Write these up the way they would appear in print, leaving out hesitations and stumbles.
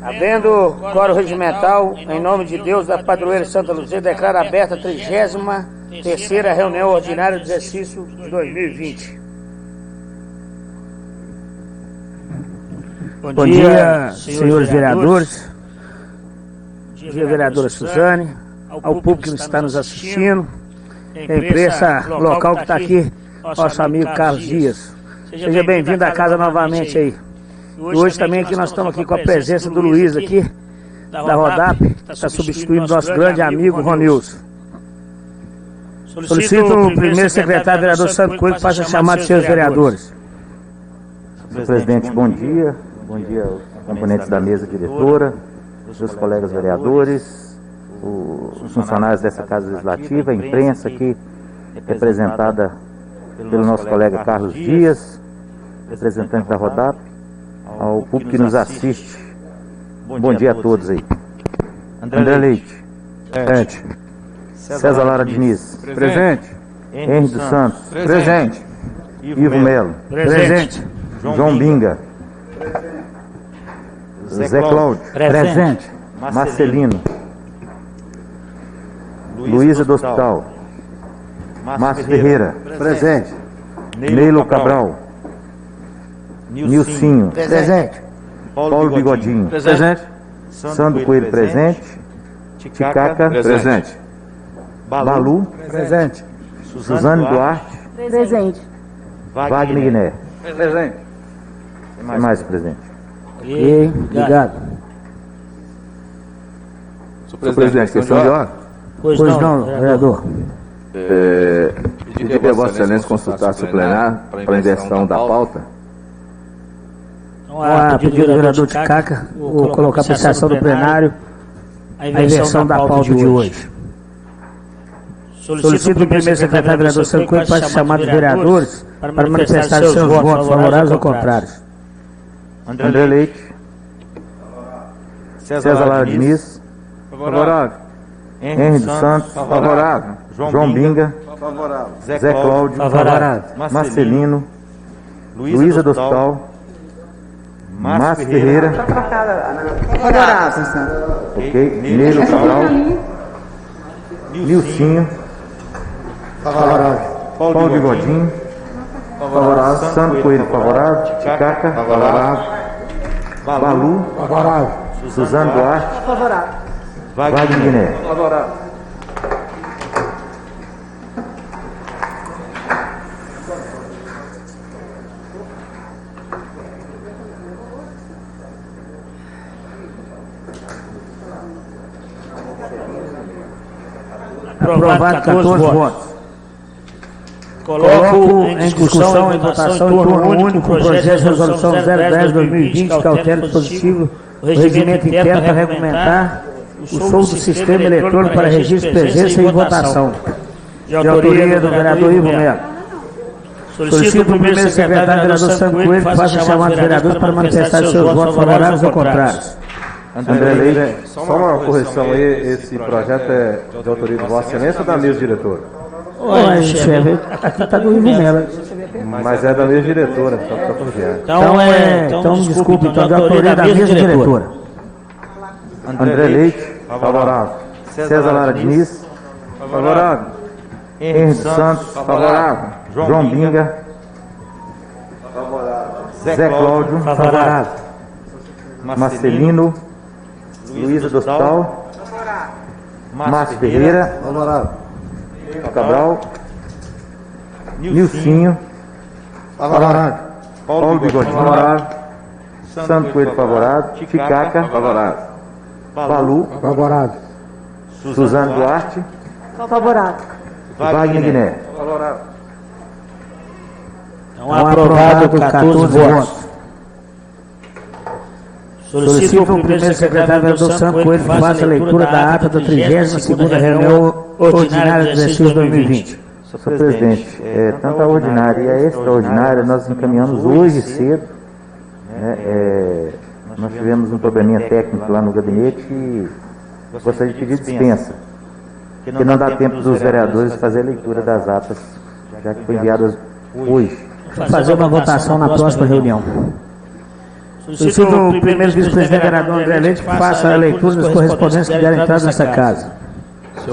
Havendo coro regimental, em nome de Deus, da Padroeira Santa Luzia, declaro aberta a 33ª reunião ordinária do exercício de 2020. Bom dia, senhores vereadores. Bom dia, vereadora Suzane, ao público que está nos assistindo, a imprensa local que está aqui, nosso amigo Carlos Dias. Seja bem-vindo à casa novamente aí. E hoje também aqui nós estamos aqui com a presença do Luiz aqui, da Rodap, que está substituindo nosso grande amigo Ronilson. Solicito o primeiro secretário vereador Santo Coelho que faça a chamada de seus vereadores. Senhor presidente, bom dia. Bom dia aos componentes da mesa diretora, meus colegas vereadores, os funcionários dessa Casa Legislativa, a imprensa aqui representada pelo nosso colega Carlos Dias, representante da Rodap, ao público que nos assiste. Bom dia a todos aí. André Leite. Presente. César Lara Diniz. Presente. Henrique dos Santos. Presente. Ivo Melo. Presente. João Binga. Zé Cláudio. Presente. Marcelino. Luísa do Hospital. Márcio Ferreira. Presente. Neilo Cabral. Nilcinho. Presente. Paulo Bigodinho. Presente. Sandro Coelho presente. Ticaca. Presente. Balu. Presente. Suzane Duarte. Presente. Wagner Guiné. Presente. Tem mais presente. Ok, obrigado. Senhor presidente, questão de ordem. Pois não, vereador. Pedir que a Vossa Excelência consultasse o plenário para a inversão da pauta. Então, a pedido do vereador Ticaca, vou colocar para a sessão do plenário a inversão da pauta de hoje. Solicito o primeiro secretário vereador Santo Coelho para se chamar de vereadores para manifestar seus votos favoráveis ou contrários. André Leite. César Lara Diniz. Favorável. Henrique dos Santos. Favorável. João Binga. Favorável. Zé Cláudio. Favorável. Marcelino. Luísa do Hospital. Márcio Ferreira. Ok. Neilo Cabral. Nilcinho. Favorável. Paulo Bigodinho. Favorável. Santo Coelho favorável. Ticaca. Favorável. Balu. Favorável. Suzane Duarte. Wagner Guiné. Favorável. Aprovado 14 votos. Coloco em discussão e votação em turno único o projeto de resolução 010/2020 que altera o dispositivo do regimento interno para regulamentar o uso do sistema eletrônico para registro de presença e votação. De autoria do vereador Ivo Melo. Solicito o primeiro secretário vereador Santo Coelho que faça a chamada dos vereadores para manifestar seus votos favoráveis ou contrários. André Leite. Só uma correção aí, esse projeto é de autoria de Vossa Excelência ou da mesa diretora? Olha, chefe, aqui está do Ivo Melo. Mas é da mesa diretora, só para confiar. Então, desculpe, então, de autoria da mesa diretora. André Leite. Favorável. César Lara Diniz. Favorável. Henrique dos Santos. Favorável. João Binga. Zé Cláudio. Favorável. Marcelino. Luísa do Hospital. Márcio Ferreira. Favorável. Cabral. Nilcinho. Favorável. Paulo Bigodinho. Favorável. Santo Coelho favorável. Ticaca. Favorável. Balu. Favorável. Suzane Duarte. Favorável. Wagner Guiné. Favorável. Então, aprovado por 14 votos. Solicito o primeiro secretário vereador Santo Coelho que faça a leitura da ata da 32ª reunião ordinária do exercício de 2020. Senhor presidente, tanto a ordinária e a extraordinária nós encaminhamos hoje cedo. Nós tivemos um probleminha técnico lá no gabinete e gostaria de pedir dispensa, porque não dá tempo dos vereadores fazer a leitura das atas, já que foi enviadas hoje. Fazer uma votação na próxima reunião. Solicito o primeiro vice-presidente vereador André Leite que faça a leitura das correspondências que deram entrada nessa casa.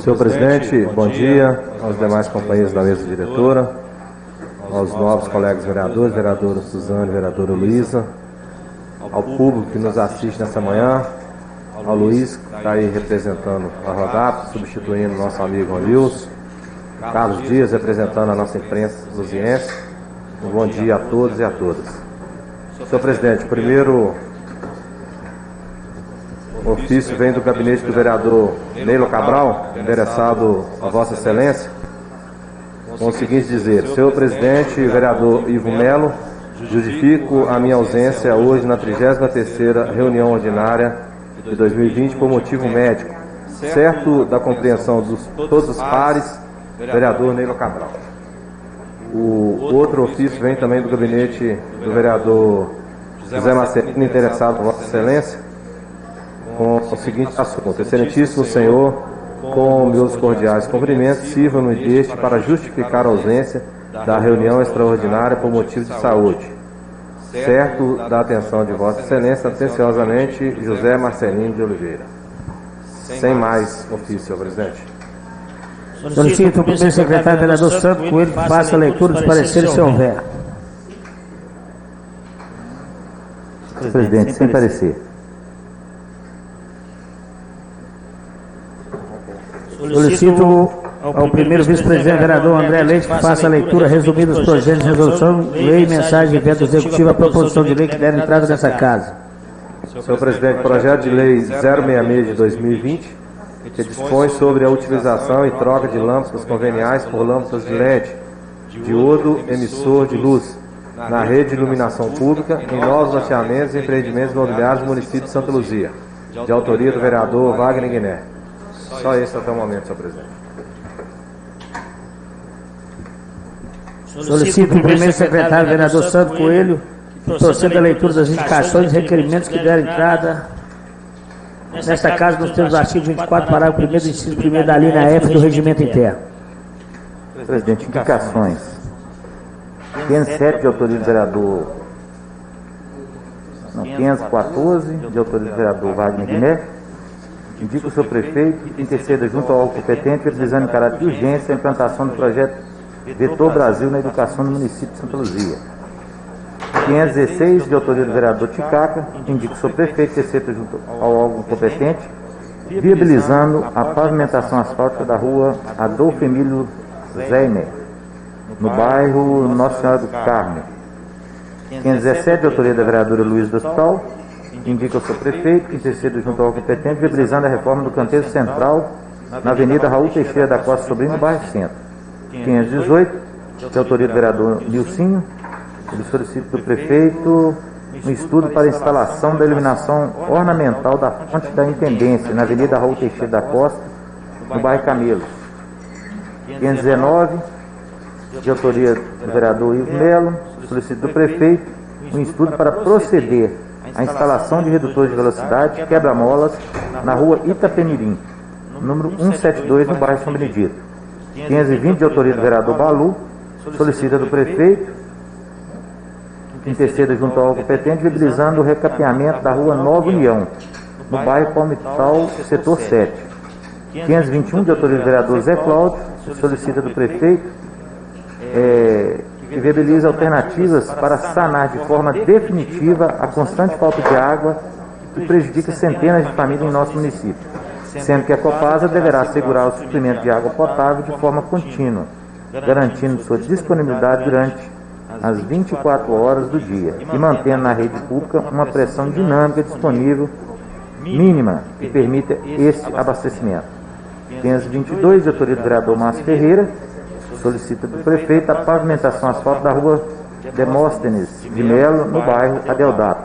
Senhor presidente, bom dia aos demais companheiros da mesa diretora, aos novos colegas vereadores, vereadora Suzane, vereadora Luísa, ao público que nos assiste nessa manhã, ao Luiz, que está aí representando a Rodap, substituindo o nosso amigo Ronilson, Carlos Dias, representando a nossa imprensa luziense. Um bom dia a todos e a todas. Senhor presidente, o primeiro ofício vem do gabinete do vereador Neilo Cabral, endereçado a Vossa Excelência, com o seguinte dizer: senhor presidente, vereador Ivo Melo, justifico a minha ausência hoje na 33ª reunião ordinária de 2020 por motivo médico, certo da compreensão de todos os pares, vereador Neilo Cabral. O outro ofício vem também do gabinete do vereador José Marcelino, interessado por Vossa Excelência, com o seguinte assunto: excelentíssimo senhor, com meus cordiais cumprimentos, sirva-me deste para justificar a ausência da reunião extraordinária por motivo de saúde. Certo da atenção de Vossa Excelência, atenciosamente, José Marcelino de Oliveira. Sem mais ofício, senhor presidente. Solicito o primeiro secretário vereador Santo Coelho que faça a leitura dos pareceres se houver. Presidente, sem parecer. Solicito ao primeiro vice-presidente vereador André Leite que faça a leitura resumida dos projetos de resolução, lei e mensagem de veto executivo à proposição de lei que deram entrada nessa casa. Senhor presidente, projeto de lei 066 de 2020, que dispõe sobre a utilização e troca de lâmpadas conveniais por lâmpadas de LED, diodo emissor de luz, na rede de iluminação pública, em novos loteamentos e empreendimentos imobiliários do município de Santa Luzia, de autoria do vereador Wagner Guiné. Só esse até o momento, senhor presidente. Solicito o primeiro secretário vereador Santo Coelho que proceda a leitura das indicações e requerimentos que deram entrada nesta casa nos termos do artigo 24, parágrafo 1º, inciso 1º da linha F do regimento interno. Presidente, indicações. 507 de autoria do vereador... Não, 514 de autoria do vereador Wagner Guiné. Indica o seu prefeito que interceda junto ao órgão competente, utilizando em caráter de urgência a implantação do projeto Vetor Brasil na educação no município de Santa Luzia. 516 de autoria do vereador Ticaca, indica o seu prefeito que interceda junto ao órgão competente, viabilizando a pavimentação asfáltica da rua Adolfo Emílio Zeiner, no bairro Nossa Senhora do Carmo. 517 de autoria da vereadora Luiz do Hospital, indica o seu prefeito que interceda junto ao competente, viabilizando a reforma do canteiro central na Avenida Raul Teixeira da Costa Sobrinho, no bairro Centro. 518, de autoria do vereador Nilcinho, ele solicita do prefeito um estudo para a instalação da iluminação ornamental da fonte da Intendência, na Avenida Raul Teixeira da Costa, no bairro Camelos. 519, de autoria do vereador Ivo Melo, solicita do prefeito um estudo para proceder à instalação de redutores de velocidade quebra-molas na rua Itapemirim, número 172, no bairro São Benedito. 520, de autoria do vereador Balu, solicita do prefeito que interceda junto ao competente, viabilizando o recapeamento da rua Nova União, no bairro Palmital, setor 7. 521, de autoria do vereador Zé Cláudio, solicita do prefeito que viabiliza alternativas para sanar de forma definitiva a constante falta de água que prejudica centenas de famílias em nosso município, sendo que a Copasa deverá assegurar o suprimento de água potável de forma contínua, garantindo sua disponibilidade durante as 24 horas do dia e mantendo na rede pública uma pressão dinâmica disponível mínima que permita esse abastecimento. 522, de autoria do vereador Márcio Ferreira, solicita do prefeito a pavimentação asfáltica da rua Demóstenes de Melo, no bairro Adeodato.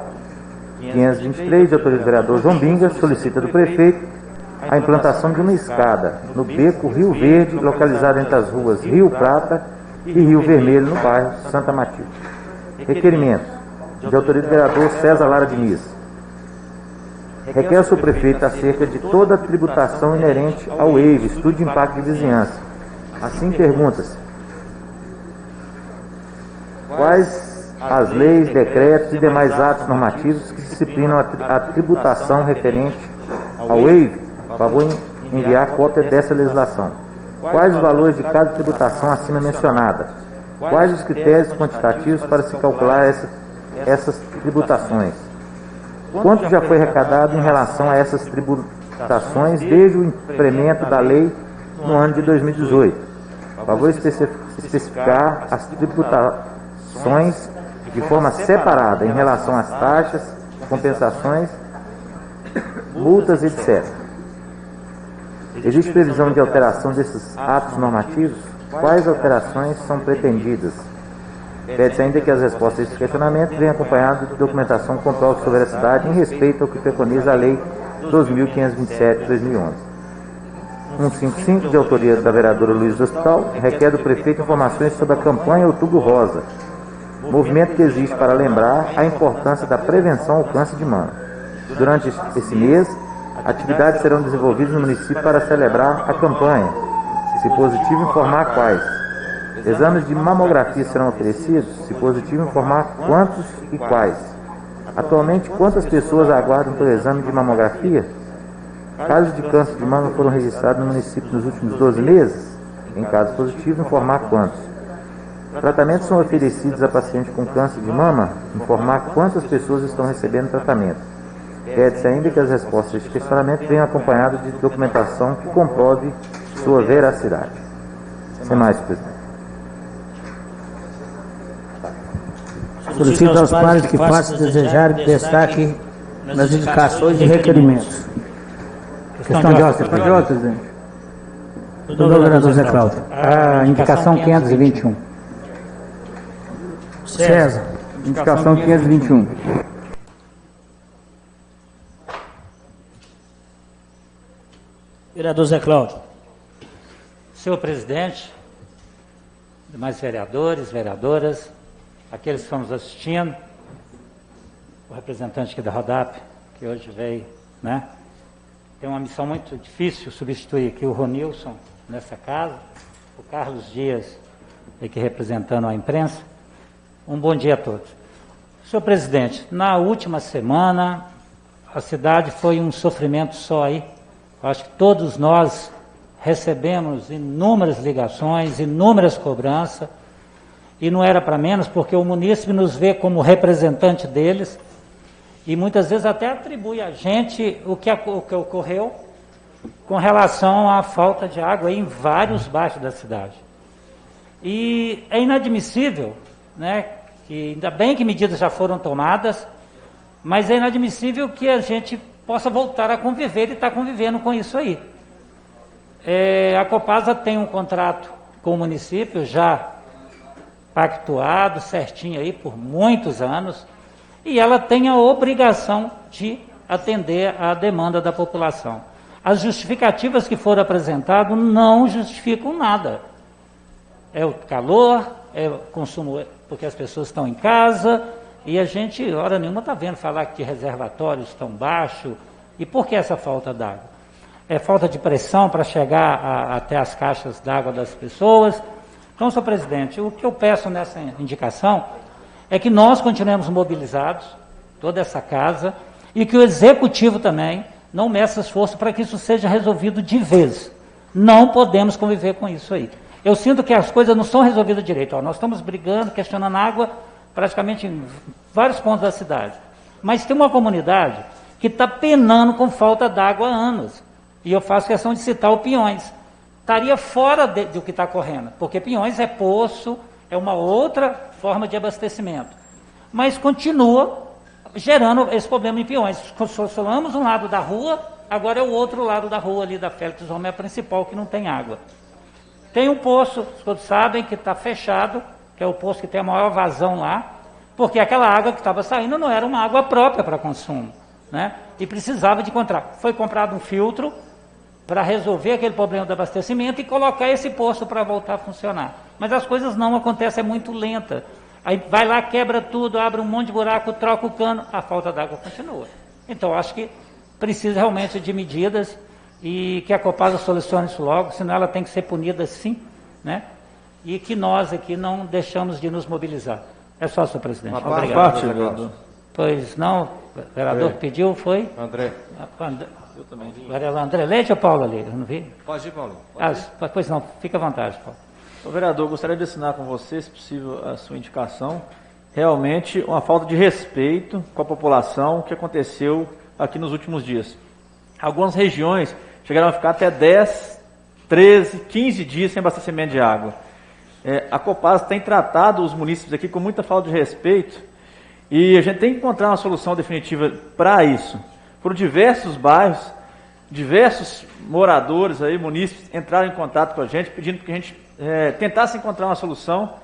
523, de autoria do vereador João Binga, solicita do prefeito a implantação de uma escada no beco Rio Verde, localizado entre as ruas Rio Prata e Rio Vermelho, no bairro Santa Matilde. Requerimento de autoria do vereador César Lara Diniz. Requer ao seu prefeito acerca de toda a tributação inerente ao EIV, Estudo de Impacto de Vizinhança. Assim pergunta-se: quais as leis, decretos e demais atos normativos que disciplinam a tributação referente ao EIV, favor em enviar cópia dessa legislação. Quais os valores de cada tributação acima mencionada? Quais os critérios quantitativos para se calcular essas tributações? Quanto já foi arrecadado em relação a essas tributações desde o implemento da lei no ano de 2018? Favor especificar as tributações de forma separada em relação às taxas, compensações, multas, etc. Existe previsão de alteração desses atos normativos? Quais alterações são pretendidas? Pede-se ainda que as respostas a esse questionamento venham acompanhadas de documentação que comprove sua veracidade em respeito ao que preconiza a Lei 12.527 de 2011. 155, de autoria da vereadora Luiz do Hospital, requer do prefeito informações sobre a campanha Outubro Rosa, movimento que existe para lembrar a importância da prevenção ao câncer de mama. Durante esse mês, atividades serão desenvolvidas no município para celebrar a campanha. Se positivo, informar quais. Exames de mamografia serão oferecidos? Se positivo, informar quantos e quais. Atualmente, quantas pessoas aguardam pelo exame de mamografia? Casos de câncer de mama foram registrados no município nos últimos 12 meses? Em caso positivo, informar quantos. Tratamentos são oferecidos a paciente com câncer de mama? Informar quantas pessoas estão recebendo tratamento. Pede-se ainda que as respostas a este questionamento venham acompanhadas de documentação que comprove sua veracidade. Sem mais, presidente. Solicito aos pares que façam desejar destaque nas indicações e requerimentos. Questão de ordem, presidente. Do vereador Zé Cláudio. A indicação 521. César. Indicação 521. Vereador Zé Cláudio. Senhor presidente, demais vereadores, vereadoras, aqueles que estão nos assistindo, o representante aqui da RODAP, que hoje veio, né? Tem uma missão muito difícil substituir aqui o Ronilson nessa casa, o Carlos Dias aqui representando a imprensa. Um bom dia a todos. Senhor presidente, na última semana a cidade foi um sofrimento só aí. Eu acho que todos nós recebemos inúmeras ligações, inúmeras cobranças, e não era para menos, porque o munícipe nos vê como representante deles, e muitas vezes até atribui a gente o que ocorreu com relação à falta de água em vários bairros da cidade. E é inadmissível, né, que ainda bem que medidas já foram tomadas, mas é inadmissível que a gente possa voltar a conviver e está convivendo com isso aí. A Copasa tem um contrato com o município já pactuado, certinho aí por muitos anos, e ela tem a obrigação de atender à demanda da população. As justificativas que foram apresentadas não justificam nada. É o calor, é o consumo, porque as pessoas estão em casa, e a gente, hora nenhuma, está vendo falar que reservatórios estão baixos. E por que essa falta d'água? É falta de pressão para chegar até as caixas d'água das pessoas. Então, senhor presidente, o que eu peço nessa indicação é que nós continuemos mobilizados, toda essa casa, e que o executivo também não meça esforço para que isso seja resolvido de vez. Não podemos conviver com isso aí. Eu sinto que as coisas não são resolvidas direito. Nós estamos brigando, questionando água praticamente em vários pontos da cidade. Mas tem uma comunidade que está penando com falta d'água há anos. E eu faço questão de citar o Pinhões. Estaria fora do que está correndo, porque Pinhões é poço, é uma outra forma de abastecimento. Mas continua gerando esse problema em Pinhões. Consolamos um lado da rua, agora é o outro lado da rua ali da Félix Romero, a principal, que não tem água. Tem um poço, todos sabem, que está fechado, que é o poço que tem a maior vazão lá, porque aquela água que estava saindo não era uma água própria para consumo, né? E precisava de encontrar. Foi comprado um filtro para resolver aquele problema do abastecimento e colocar esse poço para voltar a funcionar. Mas as coisas não acontecem, é muito lenta. Aí vai lá, quebra tudo, abre um monte de buraco, troca o cano, a falta d'água continua. Então, acho que precisa realmente de medidas e que a Copasa solucione isso logo, senão ela tem que ser punida sim, né? E que nós aqui não deixamos de nos mobilizar. É só, senhor presidente. Obrigado. Pois não, o vereador que pediu foi? André. Eu também vi. Vereador André Leite ou Paulo ali? Eu não vi? Pode ir, Paulo. Pois não, fica à vontade, Paulo. Vereador, gostaria de assinar com você, se possível, a sua indicação. Realmente uma falta de respeito com a população que aconteceu aqui nos últimos dias. Algumas regiões chegaram a ficar até 10, 13, 15 dias sem abastecimento de água. A Copasa tem tratado os munícipes aqui com muita falta de respeito e a gente tem que encontrar uma solução definitiva para isso. Por diversos bairros, diversos moradores aí, munícipes, entraram em contato com a gente, pedindo que a gente tentasse encontrar uma solução.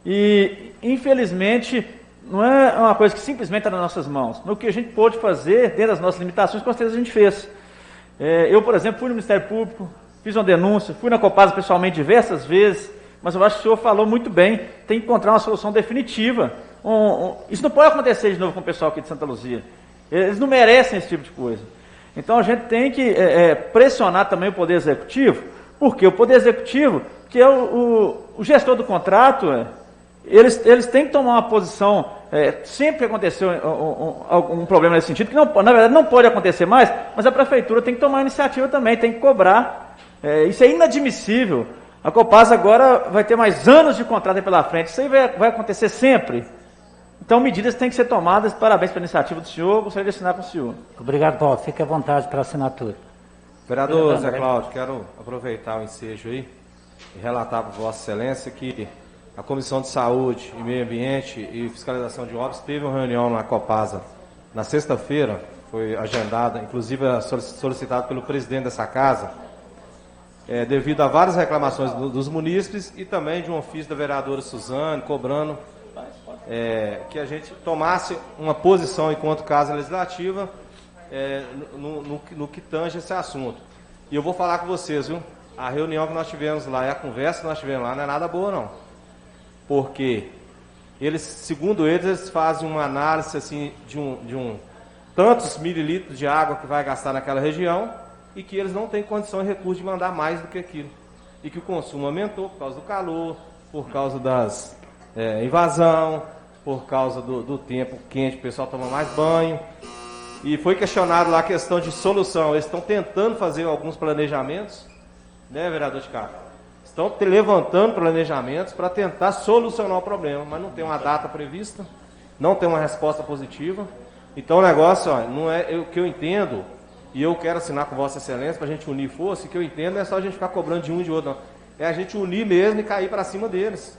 E, infelizmente, não é uma coisa que simplesmente está nas nossas mãos. O que a gente pôde fazer, dentro das nossas limitações, com certeza a gente fez. Eu, por exemplo, fui no Ministério Público, fiz uma denúncia, fui na Copasa pessoalmente diversas vezes, mas eu acho que o senhor falou muito bem, tem que encontrar uma solução definitiva. Isso não pode acontecer de novo com o pessoal aqui de Santa Luzia. Eles não merecem esse tipo de coisa. Então a gente tem que pressionar também o Poder Executivo, porque o Poder Executivo, que é o gestor do contrato, eles têm que tomar uma posição, sempre que aconteceu um problema nesse sentido, que não, na verdade não pode acontecer mais, mas a Prefeitura tem que tomar iniciativa também, tem que cobrar. Isso é inadmissível. A Copasa agora vai ter mais anos de contrato aí pela frente, isso aí vai acontecer sempre. Então, medidas têm que ser tomadas. Parabéns pela iniciativa do senhor. Gostaria de assinar com o senhor. Obrigado, Paulo. Fique à vontade para a assinatura. Vereador Zé Cláudio, quero aproveitar o ensejo aí e relatar para Vossa Excelência que a Comissão de Saúde e Meio Ambiente e Fiscalização de Obras teve uma reunião na Copasa na sexta-feira, foi agendada, inclusive solicitada pelo presidente dessa casa, devido a várias reclamações dos munícipes e também de um ofício da vereadora Suzane, cobrando que a gente tomasse uma posição enquanto Casa Legislativa no que tange esse assunto. E eu vou falar com vocês, viu? A reunião que nós tivemos lá e a conversa que nós tivemos lá não é nada boa, não. Porque eles, segundo eles fazem uma análise assim, de tantos mililitros de água que vai gastar naquela região e que eles não têm condição e recurso de mandar mais do que aquilo. E que o consumo aumentou por causa do calor, por causa das invasão, por causa do tempo quente, o pessoal toma mais banho. E foi questionado lá a questão de solução. Eles estão tentando fazer alguns planejamentos, né, vereador de Cabo? Estão levantando planejamentos para tentar solucionar o problema, mas não tem uma data prevista, não tem uma resposta positiva. Então o negócio, não é o que eu entendo, e eu quero assinar com Vossa Excelência para a gente unir força, o que eu entendo não é só a gente ficar cobrando de um e de outro, não. É a gente unir mesmo e cair para cima deles.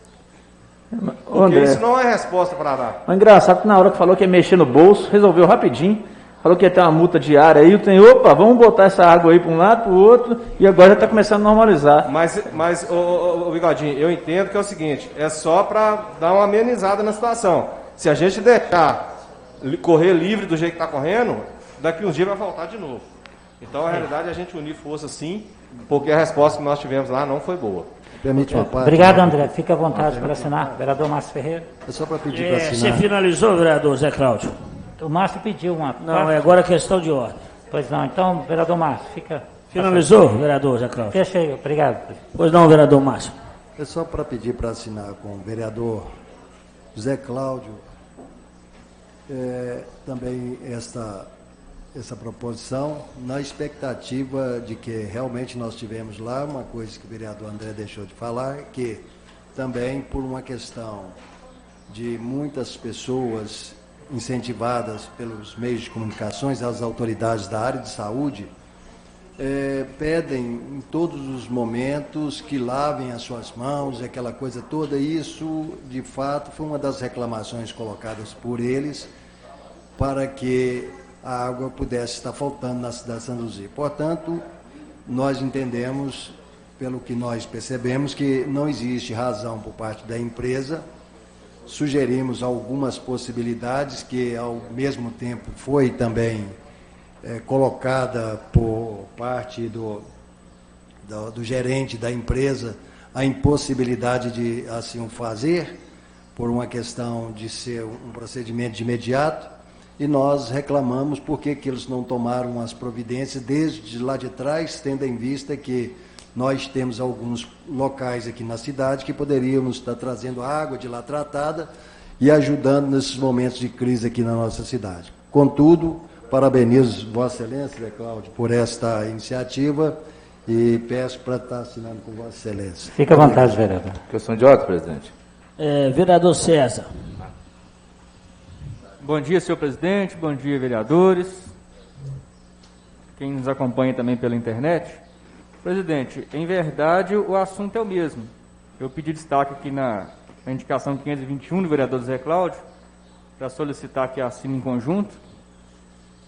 Porque André, isso não é resposta para dar. É engraçado que na hora que falou que ia mexer no bolso, resolveu rapidinho. Falou que ia ter uma multa diária aí, opa, vamos botar essa água aí para um lado, para o outro, e agora já está começando a normalizar. Mas ô, Bigodinho, eu entendo que é o seguinte, é só para dar uma amenizada na situação. Se a gente deixar correr livre do jeito que está correndo, daqui uns dias vai faltar de novo. Então, a realidade é a gente unir força sim, porque a resposta que nós tivemos lá não foi boa. Permite uma parte. Obrigado, André. Fique à vontade para assinar. Vereador Márcio Ferreira. É só para pedir para Você assinar. finalizou, vereador Zé Cláudio? O Márcio pediu uma Não, parte. agora é questão de ordem. Pois não. Então, vereador Márcio, fica... Finalizou, vereador Zé Cláudio? Fecha aí. Obrigado. Pois não, vereador Márcio. É só para pedir para assinar com o vereador Zé Cláudio também essa proposição, na expectativa de que realmente nós tivemos lá uma coisa que o vereador André deixou de falar, que também por uma questão de muitas pessoas incentivadas pelos meios de comunicações, as autoridades da área de saúde, pedem em todos os momentos que lavem as suas mãos, aquela coisa toda. Isso, de fato, foi uma das reclamações colocadas por eles para que a água pudesse estar faltando na cidade de Santa Luzia. Portanto, nós entendemos, pelo que nós percebemos, que não existe razão por parte da empresa. Sugerimos algumas possibilidades que, ao mesmo tempo, foi também colocada por parte do gerente da empresa a impossibilidade de assim o fazer, por uma questão de ser um procedimento de imediato, e nós reclamamos porque que eles não tomaram as providências desde lá de trás, tendo em vista que nós temos alguns locais aqui na cidade que poderíamos estar trazendo água de lá tratada e ajudando nesses momentos de crise aqui na nossa cidade. Contudo, parabenizo Vossa Excelência, Zé Cláudio, por esta iniciativa e peço para estar assinando com Vossa Excelência. Fique à vontade, vereador. Questão de ordem, presidente. Vereador César. Bom dia, senhor presidente. Bom dia, vereadores. Quem nos acompanha também pela internet. Presidente, em verdade, o assunto é o mesmo. Eu pedi destaque aqui na indicação 521 do vereador Zé Cláudio, para solicitar que assine em conjunto,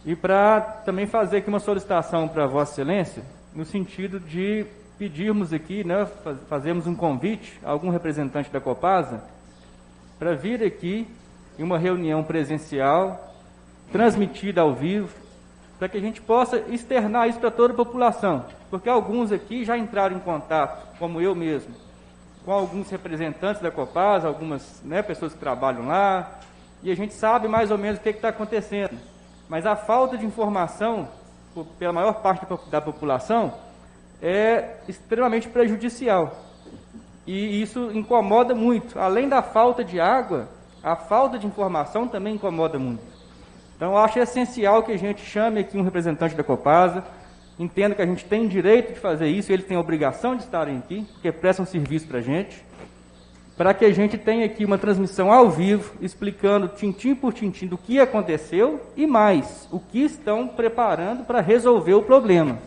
e para também fazer aqui uma solicitação para Vossa Excelência, no sentido de pedirmos aqui, né, fazermos um convite a algum representante da Copasa para vir aqui em uma reunião presencial, transmitida ao vivo, para que a gente possa externar isso para toda a população, porque alguns aqui já entraram em contato, como eu mesmo, com alguns representantes da Copasa, algumas, né, pessoas que trabalham lá, e a gente sabe mais ou menos o que está acontecendo, mas a falta de informação, pela maior parte da população, é extremamente prejudicial, e isso incomoda muito. Além da falta de água, a falta de informação também incomoda muito. Então, eu acho essencial que a gente chame aqui um representante da Copasa, entenda que a gente tem direito de fazer isso, e eles têm a obrigação de estarem aqui, porque prestam serviço para a gente, para que a gente tenha aqui uma transmissão ao vivo, explicando tintim por tintim do que aconteceu e mais, o que estão preparando para resolver o problema.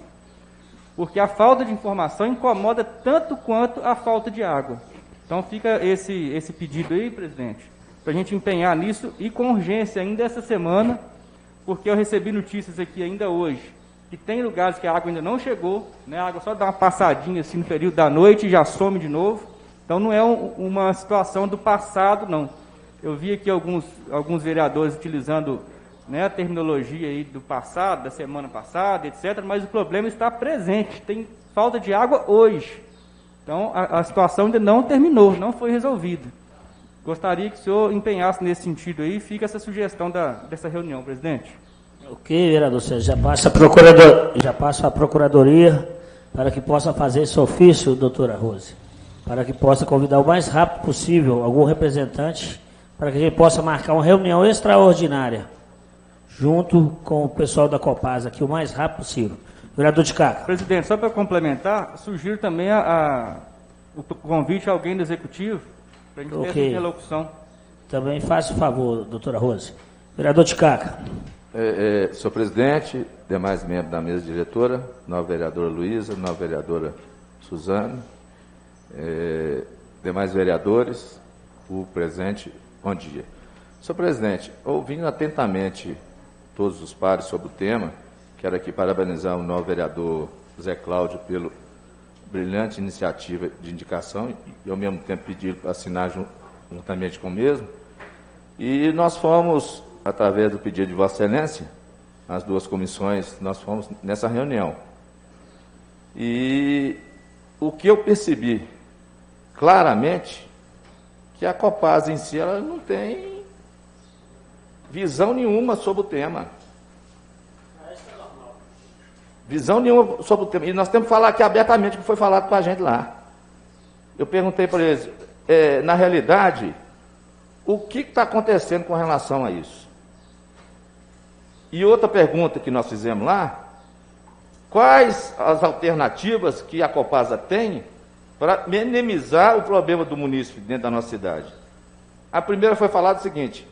Porque a falta de informação incomoda tanto quanto a falta de água. Então fica esse pedido aí, presidente, para a gente empenhar nisso e com urgência ainda essa semana, porque eu recebi notícias aqui ainda hoje, que tem lugares que a água ainda não chegou, né? A água só dá uma passadinha assim no período da noite e já some de novo. Então não é uma situação do passado, não. Eu vi aqui alguns vereadores utilizando, né, a terminologia aí do passado, da semana passada, etc., mas o problema está presente, tem falta de água hoje. Então a situação ainda não terminou, não foi resolvida. Gostaria que o senhor empenhasse nesse sentido aí, fica essa sugestão dessa reunião, presidente. Ok, vereador César, já passa a procuradoria para que possa fazer esse ofício, doutora Rose, para que possa convidar o mais rápido possível algum representante, para que a gente possa marcar uma reunião extraordinária, junto com o pessoal da Copasa aqui, o mais rápido possível. Vereador de Caca. Presidente, só para complementar, sugiro também o convite a alguém do Executivo, para a gente ter essa interlocução. Também faça o favor, doutora Rose. Vereador de Caca. Senhor presidente, demais membros da mesa diretora, nova vereadora Luísa, nova vereadora Suzane, demais vereadores, o presente, bom dia. Senhor presidente, ouvindo atentamente todos os pares sobre o tema, quero aqui parabenizar o novo vereador Zé Cláudio pela brilhante iniciativa de indicação e, ao mesmo tempo, pedir para assinar juntamente com o mesmo. E nós fomos, através do pedido de Vossa Excelência, as duas comissões, nós fomos nessa reunião. E o que eu percebi claramente, que a Copasa em si, ela não tem visão nenhuma sobre o tema. Visão nenhuma sobre o tema. E nós temos que falar aqui abertamente o que foi falado com a gente lá. Eu perguntei para eles, na realidade, o que está acontecendo com relação a isso? E outra pergunta que nós fizemos lá, quais as alternativas que a Copasa tem para minimizar o problema do munícipe dentro da nossa cidade? A primeira foi falar o seguinte,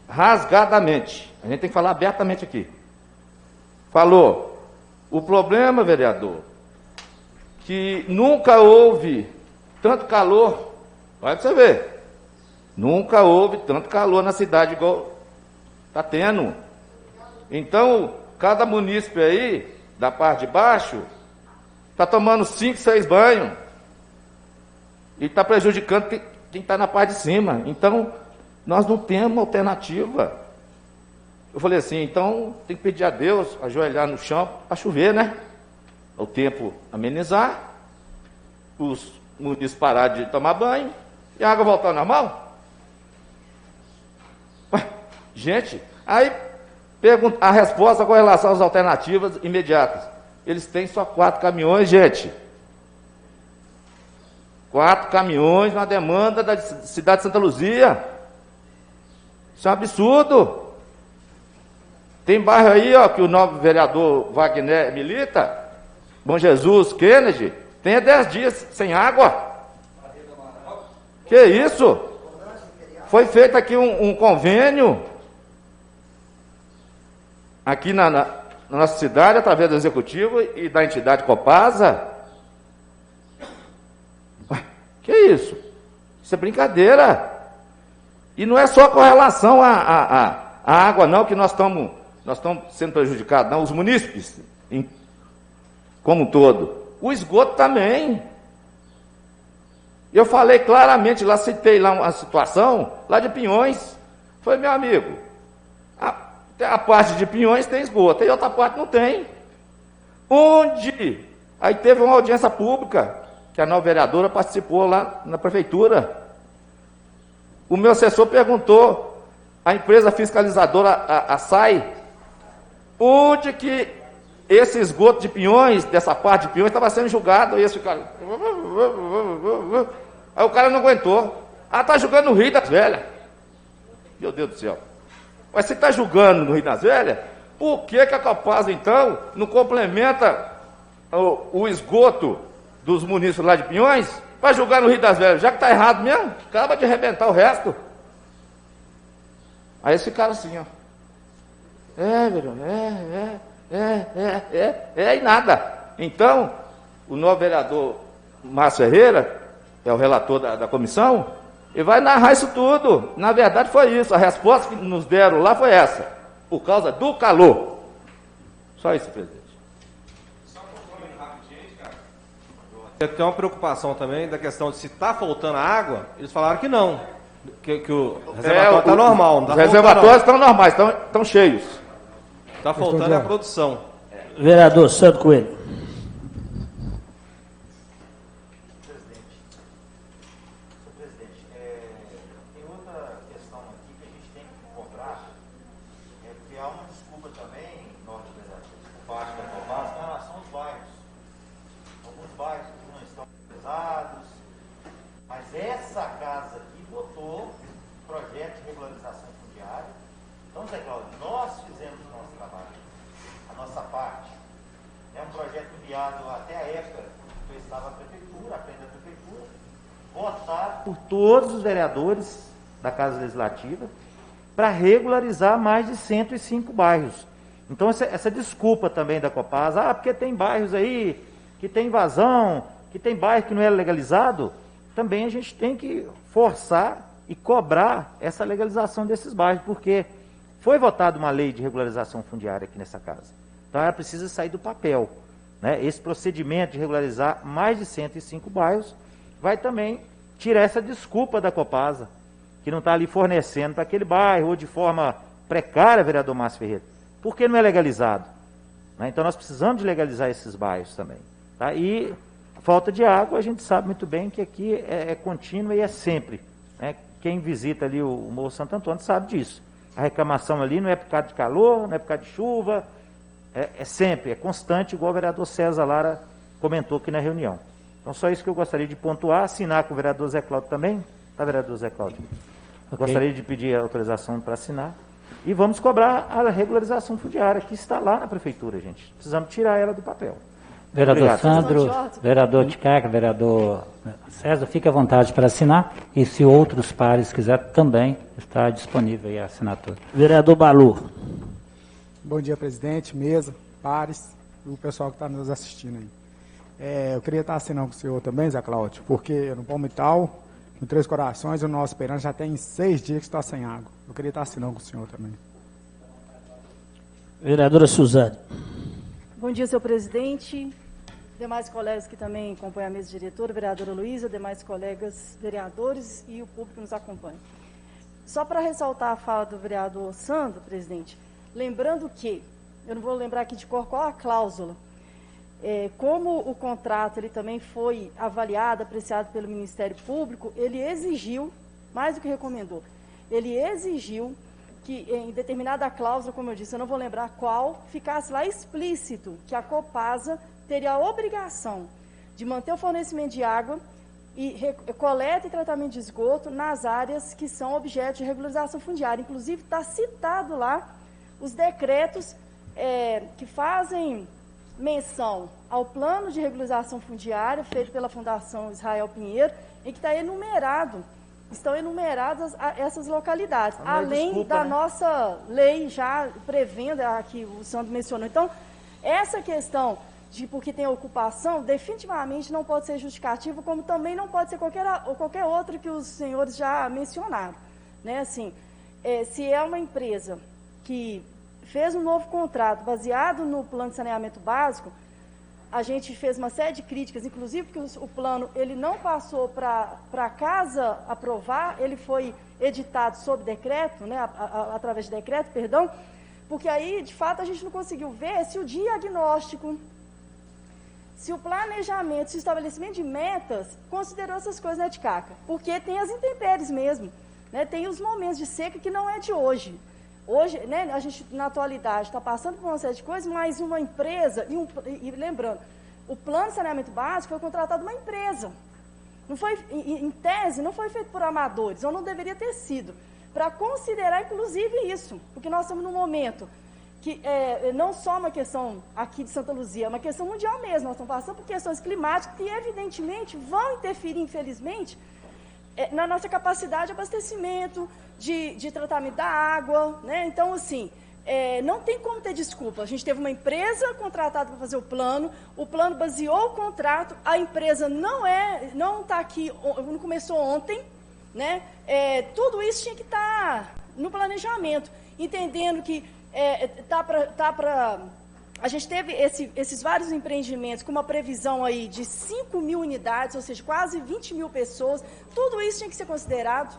rasgadamente, a gente tem que falar abertamente aqui. Falou, o problema, vereador, que nunca houve tanto calor, olha para você ver, nunca houve tanto calor na cidade igual está tendo. Então, cada munícipe aí, da parte de baixo, está tomando 5, 6 banhos e está prejudicando quem está na parte de cima. Então, nós não temos alternativa. Eu falei assim, então tem que pedir a Deus, ajoelhar no chão para chover, né? O tempo amenizar, os munícipes pararem de tomar banho e a água voltar ao normal. Ué, gente, aí a resposta com relação às alternativas imediatas. Eles têm só 4 caminhões, gente. 4 caminhões na demanda da cidade de Santa Luzia. Isso é um absurdo. Tem bairro aí, ó, que o novo vereador Wagner milita, Bom Jesus, Kennedy, tem 10 dias sem água. Que isso? Foi feito aqui um convênio, aqui na nossa cidade, através do Executivo e da entidade Copasa. Que isso? Isso é brincadeira. E não é só com relação à água, não, que nós estamos sendo prejudicados, não, os munícipes, como um todo. O esgoto também. Eu falei claramente lá, citei lá uma situação, lá de Pinhões. Foi, meu amigo, a parte de Pinhões tem esgoto, e outra parte não tem. Onde? Aí teve uma audiência pública, que a nova vereadora participou lá na prefeitura. O meu assessor perguntou, a empresa fiscalizadora, a SAI, onde que esse esgoto de Pinhões, dessa parte de Pinhões, estava sendo julgado, e esse cara... Aí o cara não aguentou. Está julgando no Rio das Velhas. Meu Deus do céu. Mas se está julgando no Rio das Velhas, por que a Copasa, então, não complementa o esgoto dos munícipes lá de Pinhões para julgar no Rio das Velhas? Já que está errado mesmo, acaba de arrebentar o resto. Aí esse cara assim, ó. E nada. Então, o novo vereador Márcio Ferreira, é o relator da comissão, ele vai narrar isso tudo. Na verdade foi isso, a resposta que nos deram lá foi essa, por causa do calor. Só isso, presidente. Tem uma preocupação também da questão de se está faltando água, eles falaram que não, que o reservatório está normal. Os reservatórios estão normais, estão cheios. Está faltando a produção. Vereador Santo Coelho. Tem outra questão aqui que a gente tem que cobrar, porque há uma desculpa também, por parte da Copasa, com relação aos bairros. Alguns bairros que não estão pesados, mas essa casa aqui votou projeto de regularização fundiária. Então, Zé Cláudio, nós fizemos o nosso trabalho, a nossa parte. É um projeto enviado até a época que eu estava à prefeitura, à frente da prefeitura, votado por todos os vereadores da Casa Legislativa para regularizar mais de 105 bairros. Então, essa desculpa também da Copasa, porque tem bairros aí que tem invasão, que tem bairro que não é legalizado, também a gente tem que forçar e cobrar essa legalização desses bairros, porque foi votada uma lei de regularização fundiária aqui nessa casa. Então, ela precisa sair do papel. Né? Esse procedimento de regularizar mais de 105 bairros vai também tirar essa desculpa da Copasa, que não está ali fornecendo para aquele bairro, ou de forma precária, vereador Márcio Ferreira, porque não é legalizado. Né? Então, nós precisamos de legalizar esses bairros também. Tá? E falta de água, a gente sabe muito bem que aqui é contínua e é sempre. Né? Quem visita ali o Morro Santo Antônio sabe disso. A reclamação ali não é por causa de calor, não é por causa de chuva, é sempre, é constante, igual o vereador César Lara comentou aqui na reunião. Então, só isso que eu gostaria de pontuar, assinar com o vereador Zé Cláudio também. Tá, vereador Zé Cláudio? Okay. Gostaria de pedir a autorização para assinar. E vamos cobrar a regularização fundiária, que está lá na prefeitura, gente. Precisamos tirar ela do papel. Vereador Obrigado. Sandro, vereador Ticaca, vereador César, fique à vontade para assinar. E se outros pares quiserem, também está disponível aí a assinatura. Vereador Balu. Bom dia, presidente, mesa, pares e o pessoal que está nos assistindo aí. Eu queria estar assinando com o senhor também, Zé Cláudio, porque no Palmital, no Três Corações, o nosso Esperança já tem 6 dias que está sem água. Eu queria estar assinando com o senhor também. Vereadora Suzane. Bom dia, senhor presidente, demais colegas que também acompanham a mesa diretora, vereadora Luísa, demais colegas vereadores e o público que nos acompanha. Só para ressaltar a fala do vereador Sandro, presidente, lembrando que, eu não vou lembrar aqui de cor qual a cláusula, como o contrato ele também foi avaliado, apreciado pelo Ministério Público, ele exigiu, mais do que recomendou, ele exigiu que em determinada cláusula, como eu disse, eu não vou lembrar qual, ficasse lá explícito que a Copasa teria a obrigação de manter o fornecimento de água e coleta e tratamento de esgoto nas áreas que são objeto de regularização fundiária. Inclusive, está citado lá os decretos que fazem menção ao plano de regularização fundiária feito pela Fundação Israel Pinheiro, em que estão enumeradas essas localidades, além da nossa lei já prevendo, que o Sandro mencionou. Então, essa questão de porque tem ocupação, definitivamente não pode ser justificativa, como também não pode ser qualquer outra que os senhores já mencionaram. Né? Assim, se é uma empresa que fez um novo contrato baseado no plano de saneamento básico, a gente fez uma série de críticas, inclusive porque o plano ele não passou para a casa aprovar, ele foi editado sob decreto, né, através de decreto, perdão, porque aí, de fato, a gente não conseguiu ver se o diagnóstico, se o planejamento, se o estabelecimento de metas considerou essas coisas na Eticaca, porque tem as intempéries mesmo, né, tem os momentos de seca que não é de hoje. Hoje, né, a gente, na atualidade, está passando por uma série de coisas, mas uma empresa, e lembrando, o plano de saneamento básico foi contratado uma empresa. Não foi, em tese, não foi feito por amadores, ou não deveria ter sido, para considerar, inclusive, isso. Porque nós estamos num momento que não só uma questão aqui de Santa Luzia, é uma questão mundial mesmo. Nós estamos passando por questões climáticas que, evidentemente, vão interferir, infelizmente, na nossa capacidade de abastecimento, de tratamento da água, né? Então, assim, não tem como ter desculpa. A gente teve uma empresa contratada para fazer o plano baseou o contrato, a empresa não está aqui, não começou ontem, né? Tudo isso tinha que estar no planejamento, entendendo que a gente teve esses vários empreendimentos com uma previsão aí de 5.000 unidades, ou seja, quase 20.000 pessoas. Tudo isso tinha que ser considerado.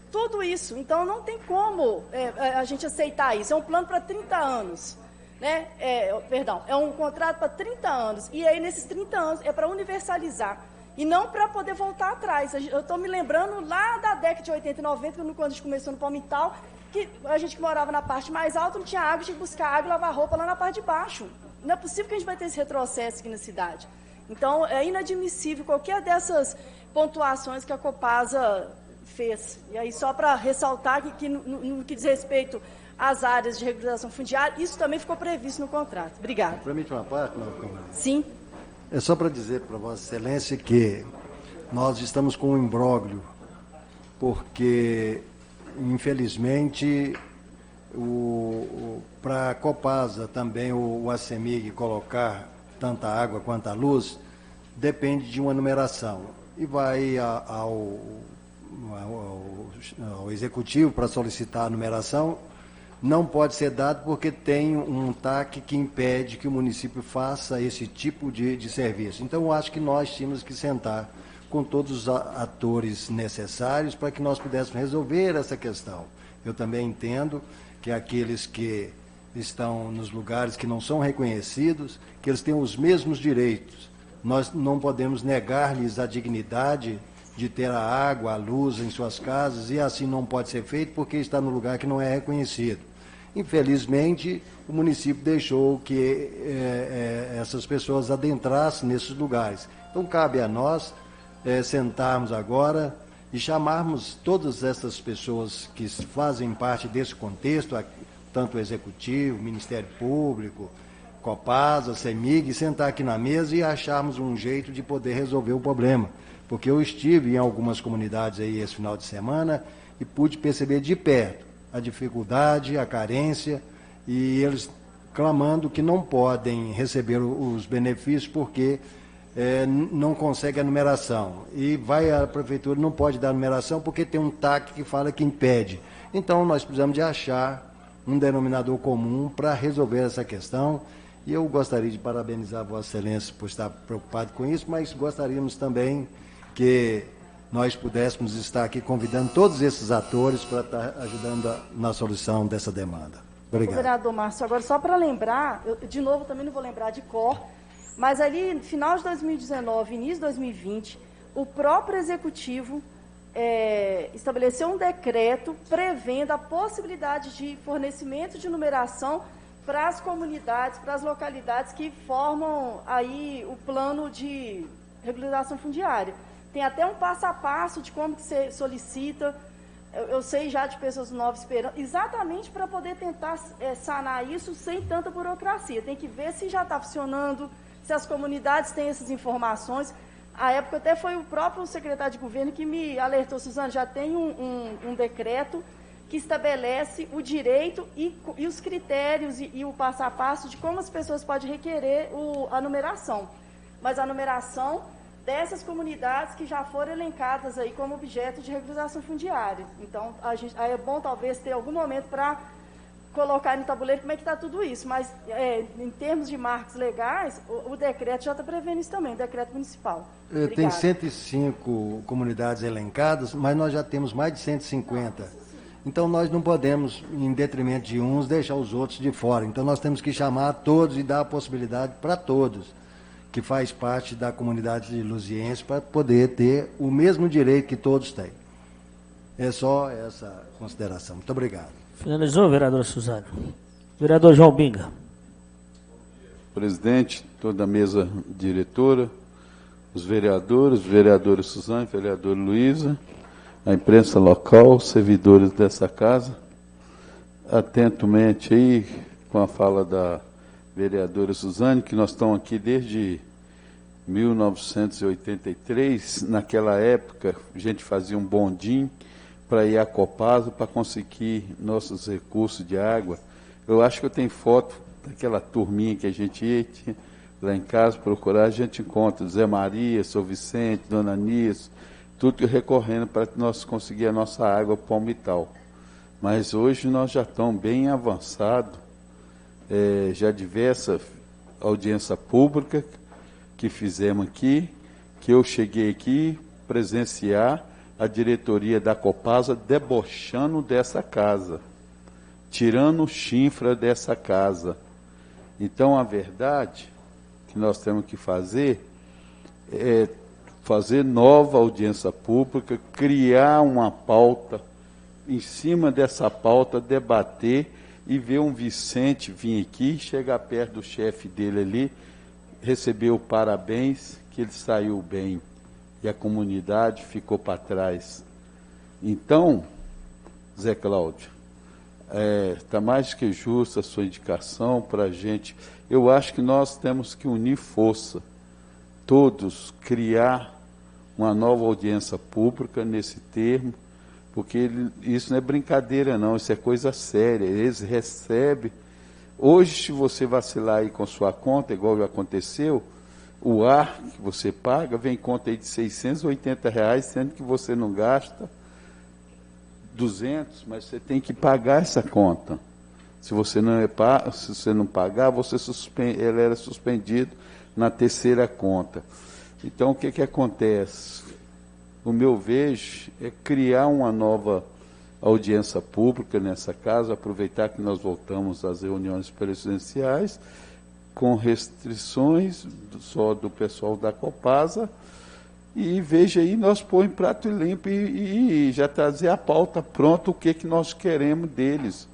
Tudo isso. Então, não tem como a gente aceitar isso. É um plano para 30 anos. Né? É um contrato para 30 anos. E aí, nesses 30 anos, é para universalizar. E não para poder voltar atrás. Eu estou me lembrando lá da década de 80 e 90, quando a gente começou no Palmital, que a gente que morava na parte mais alta não tinha água, tinha que buscar água e lavar roupa lá na parte de baixo. Não é possível que a gente vai ter esse retrocesso aqui na cidade. Então, é inadmissível qualquer dessas pontuações que a Copasa fez. E aí, só para ressaltar que no que diz respeito às áreas de regularização fundiária, isso também ficou previsto no contrato. Obrigada. Permite uma parte, não, Câmara? Sim. É só para dizer para Vossa Excelência que nós estamos com um imbróglio, porque, infelizmente, para a Copasa também o ACEMIG colocar tanta água quanto a luz, depende de uma numeração. E vai ao Executivo para solicitar a numeração, não pode ser dado porque tem um TAC que impede que o município faça esse tipo de serviço. Então, eu acho que nós tínhamos que sentar com todos os atores necessários para que nós pudéssemos resolver essa questão. Eu também entendo que aqueles que estão nos lugares que não são reconhecidos, que eles têm os mesmos direitos. Nós não podemos negar-lhes a dignidade de ter a água, a luz em suas casas, e assim não pode ser feito porque está no lugar que não é reconhecido. Infelizmente, o município deixou que essas pessoas adentrassem nesses lugares. Então, cabe a nós sentarmos agora e chamarmos todas essas pessoas que fazem parte desse contexto, tanto o Executivo, o Ministério Público, Copasa, CEMIG, sentar aqui na mesa e acharmos um jeito de poder resolver o problema. Porque eu estive em algumas comunidades aí esse final de semana e pude perceber de perto a dificuldade, a carência, e eles clamando que não podem receber os benefícios porque não consegue a numeração. E a prefeitura não pode dar numeração porque tem um TAC que fala que impede. Então, nós precisamos de achar um denominador comum para resolver essa questão. E eu gostaria de parabenizar Vossa Excelência por estar preocupado com isso, mas gostaríamos também que nós pudéssemos estar aqui convidando todos esses atores para estar ajudando na solução dessa demanda. Obrigado. Vereador Márcio, agora só para lembrar, eu de novo também não vou lembrar de cor, mas ali no final de 2019, início de 2020, o próprio Executivo estabeleceu um decreto prevendo a possibilidade de fornecimento de numeração para as comunidades, para as localidades que formam aí o plano de regularização fundiária. tem até um passo a passo de como que você solicita. Eu sei já de pessoas do Nova Esperança, exatamente para poder tentar sanar isso sem tanta burocracia. Tem que ver se já está funcionando, se as comunidades têm essas informações. À época até foi o próprio secretário de governo que me alertou, Suzana, já tem um decreto que estabelece o direito e os critérios e o passo a passo de como as pessoas podem requerer a numeração. Mas a numeração dessas comunidades que já foram elencadas aí como objeto de regularização fundiária. Então, aí é bom talvez ter algum momento para colocar no tabuleiro como é que está tudo isso, mas em termos de marcos legais, o decreto já está prevendo isso também, o decreto municipal. Tem 105 comunidades elencadas, mas nós já temos mais de 150. Então, nós não podemos, em detrimento de uns, deixar os outros de fora. Então, nós temos que chamar todos e dar a possibilidade para todos, que faz parte da comunidade de luziense, para poder ter o mesmo direito que todos têm. É só essa consideração. Muito obrigado. Finalizou, vereadora Suzane. Vereador João Binga. Presidente, toda a mesa diretora, os vereadores, vereadora Suzane, vereadora Luísa, a imprensa local, servidores dessa casa, atentamente aí com a fala da vereadora Suzane, que nós estamos aqui desde 1983, naquela época a gente fazia um bondinho para ir a Copasa para conseguir nossos recursos de água. Eu acho que eu tenho foto daquela turminha que a gente ia lá em casa procurar, a gente encontra Zé Maria, São Vicente, Dona Anias, tudo recorrendo para nós conseguir a nossa água Palmital. Mas hoje nós já estamos bem avançados, já diversa audiência pública que fizemos aqui, que eu cheguei aqui presenciar a diretoria da Copasa debochando dessa casa, tirando o chifre dessa casa. Então, a verdade que nós temos que fazer é fazer nova audiência pública, criar uma pauta, em cima dessa pauta, debater e ver um Vicente vir aqui, chegar perto do chefe dele ali, receber o parabéns, que ele saiu bem e a comunidade ficou para trás. Então, Zé Cláudio, está mais que justa a sua indicação para a gente. Eu acho que nós temos que unir força, todos, criar uma nova audiência pública nesse termo, porque isso não é brincadeira não, isso é coisa séria. Eles recebem. Hoje, se você vacilar aí com sua conta, igual aconteceu, o ar que você paga vem em conta aí de R$680, sendo que você não gasta 200, mas você tem que pagar essa conta. Se você não pagar, ele era suspendido na terceira conta. Então, o que acontece? O meu vejo é criar uma nova audiência pública nessa casa, aproveitar que nós voltamos às reuniões presidenciais, com restrições só do pessoal da Copasa, e veja aí, nós põe em prato limpo e já trazer a pauta pronta, o que nós queremos deles.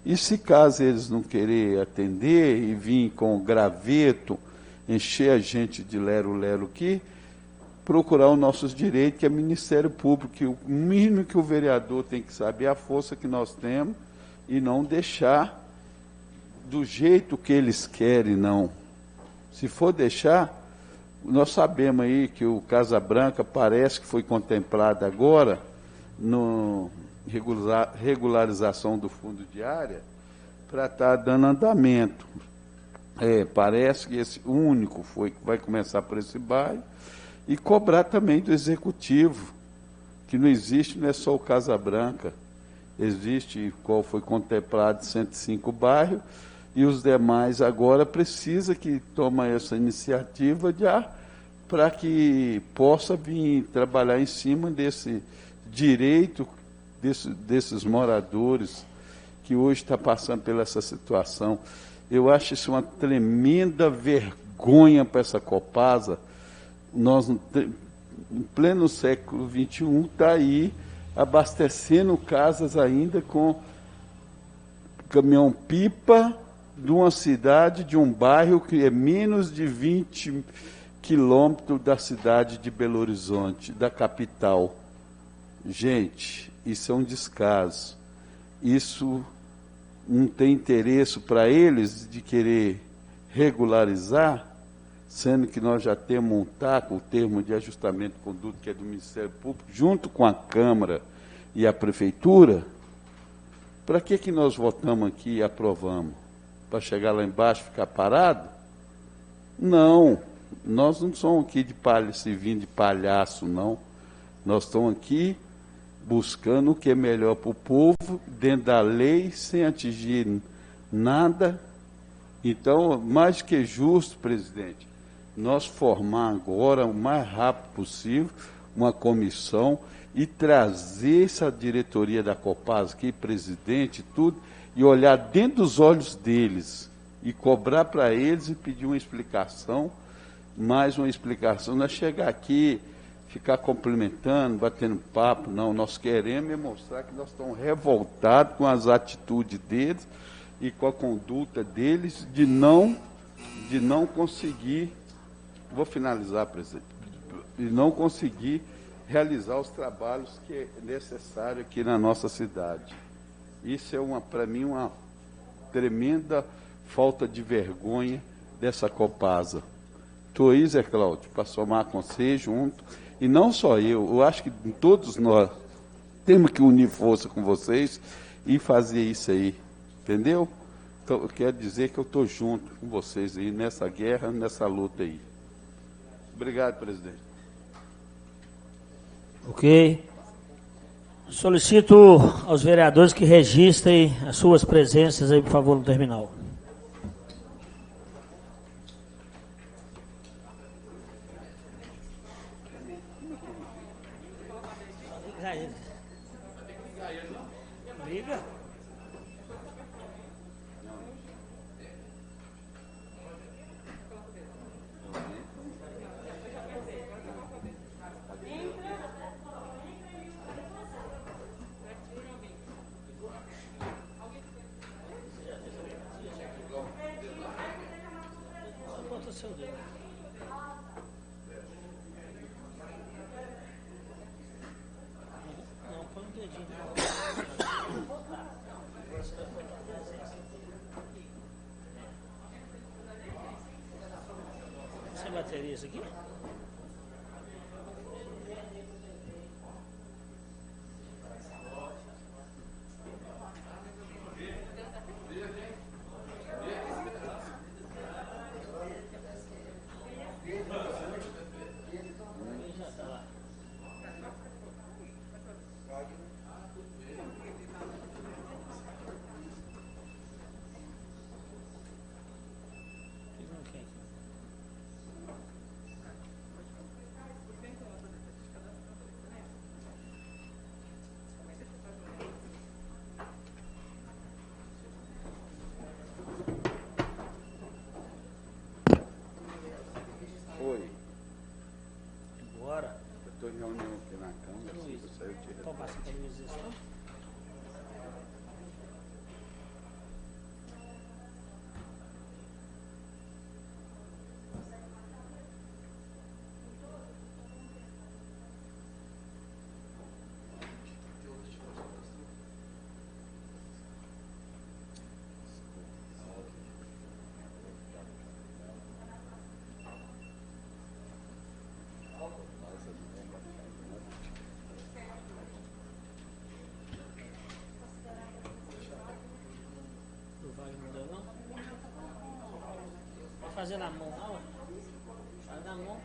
E se caso eles não querem atender e vir com graveto, encher a gente de lero-lero aqui, procurar os nossos direitos, que é Ministério Público, que o mínimo que o vereador tem que saber é a força que nós temos e não deixar do jeito que eles querem, não. Se for deixar, nós sabemos aí que o Casa Branca parece que foi contemplado agora no regularização do fundo de área para estar dando andamento. Parece que esse único vai começar por esse bairro e cobrar também do executivo, que não existe, não é só o Casa Branca, existe qual foi contemplado 105 bairros, e os demais agora precisa que tome essa iniciativa para que possa vir trabalhar em cima desse direito desses moradores que hoje está passando pela essa situação. Eu acho isso uma tremenda vergonha para essa Copasa. Nós, em pleno século XXI, está aí abastecendo casas ainda com caminhão-pipa de uma cidade, de um bairro que é menos de 20 quilômetro da cidade de Belo Horizonte, da capital. Gente, isso é um descaso. Isso não tem interesse para eles de querer regularizar, sendo que nós já temos um TAC, o termo de ajustamento de conduta, que é do Ministério Público, junto com a Câmara e a Prefeitura. Para que nós votamos aqui e aprovamos? Para chegar lá embaixo e ficar parado? Não, nós não somos aqui de servindo de palhaço, não. Nós estamos aqui buscando o que é melhor para o povo, dentro da lei, sem atingir nada. Então, mais que justo, presidente, nós formar agora, o mais rápido possível, uma comissão e trazer essa diretoria da Copasa aqui, presidente, tudo, e olhar dentro dos olhos deles e cobrar para eles e pedir uma explicação, mais uma explicação. Não é chegar aqui, ficar cumprimentando, batendo papo, não. Nós queremos é mostrar que nós estamos revoltados com as atitudes deles e com a conduta deles de não conseguir, vou finalizar, presidente, de não conseguir realizar os trabalhos que é necessário aqui na nossa cidade. Isso é, para mim, uma tremenda falta de vergonha dessa Copasa. Estou aí, Zé Cláudio, para somar com você junto. E não só eu acho que todos nós temos que unir força com vocês e fazer isso aí, entendeu? Então, eu quero dizer que eu estou junto com vocês aí nessa guerra, nessa luta aí. Obrigado, presidente. Ok. Solicito aos vereadores que registrem as suas presenças aí, por favor, no terminal. Liga. Sem bateria isso aqui? Bora. Eu estou em reunião aqui na Câmara, se você saiu, tira. Então passa para Luiz isso. Fazer na mão, não? Faz na mão.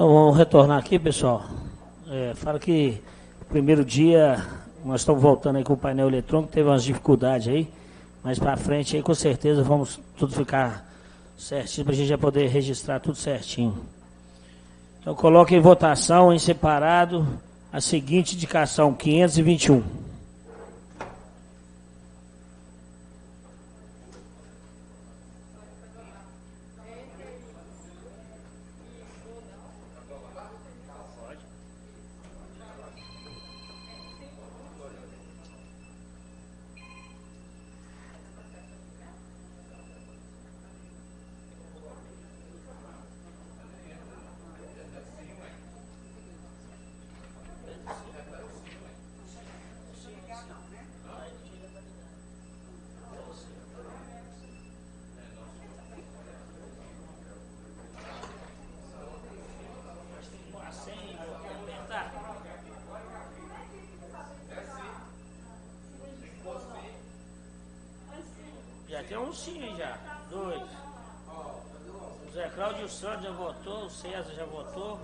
Então vamos retornar aqui, pessoal. Fala que o primeiro dia nós estamos voltando aí com o painel eletrônico, teve umas dificuldades aí, mas para frente aí com certeza vamos tudo ficar certinho para a gente já poder registrar tudo certinho. Então coloque em votação em separado a seguinte indicação 521. Já tem um sim, já. 2. O Zé Cláudio Santos já votou, o César já votou.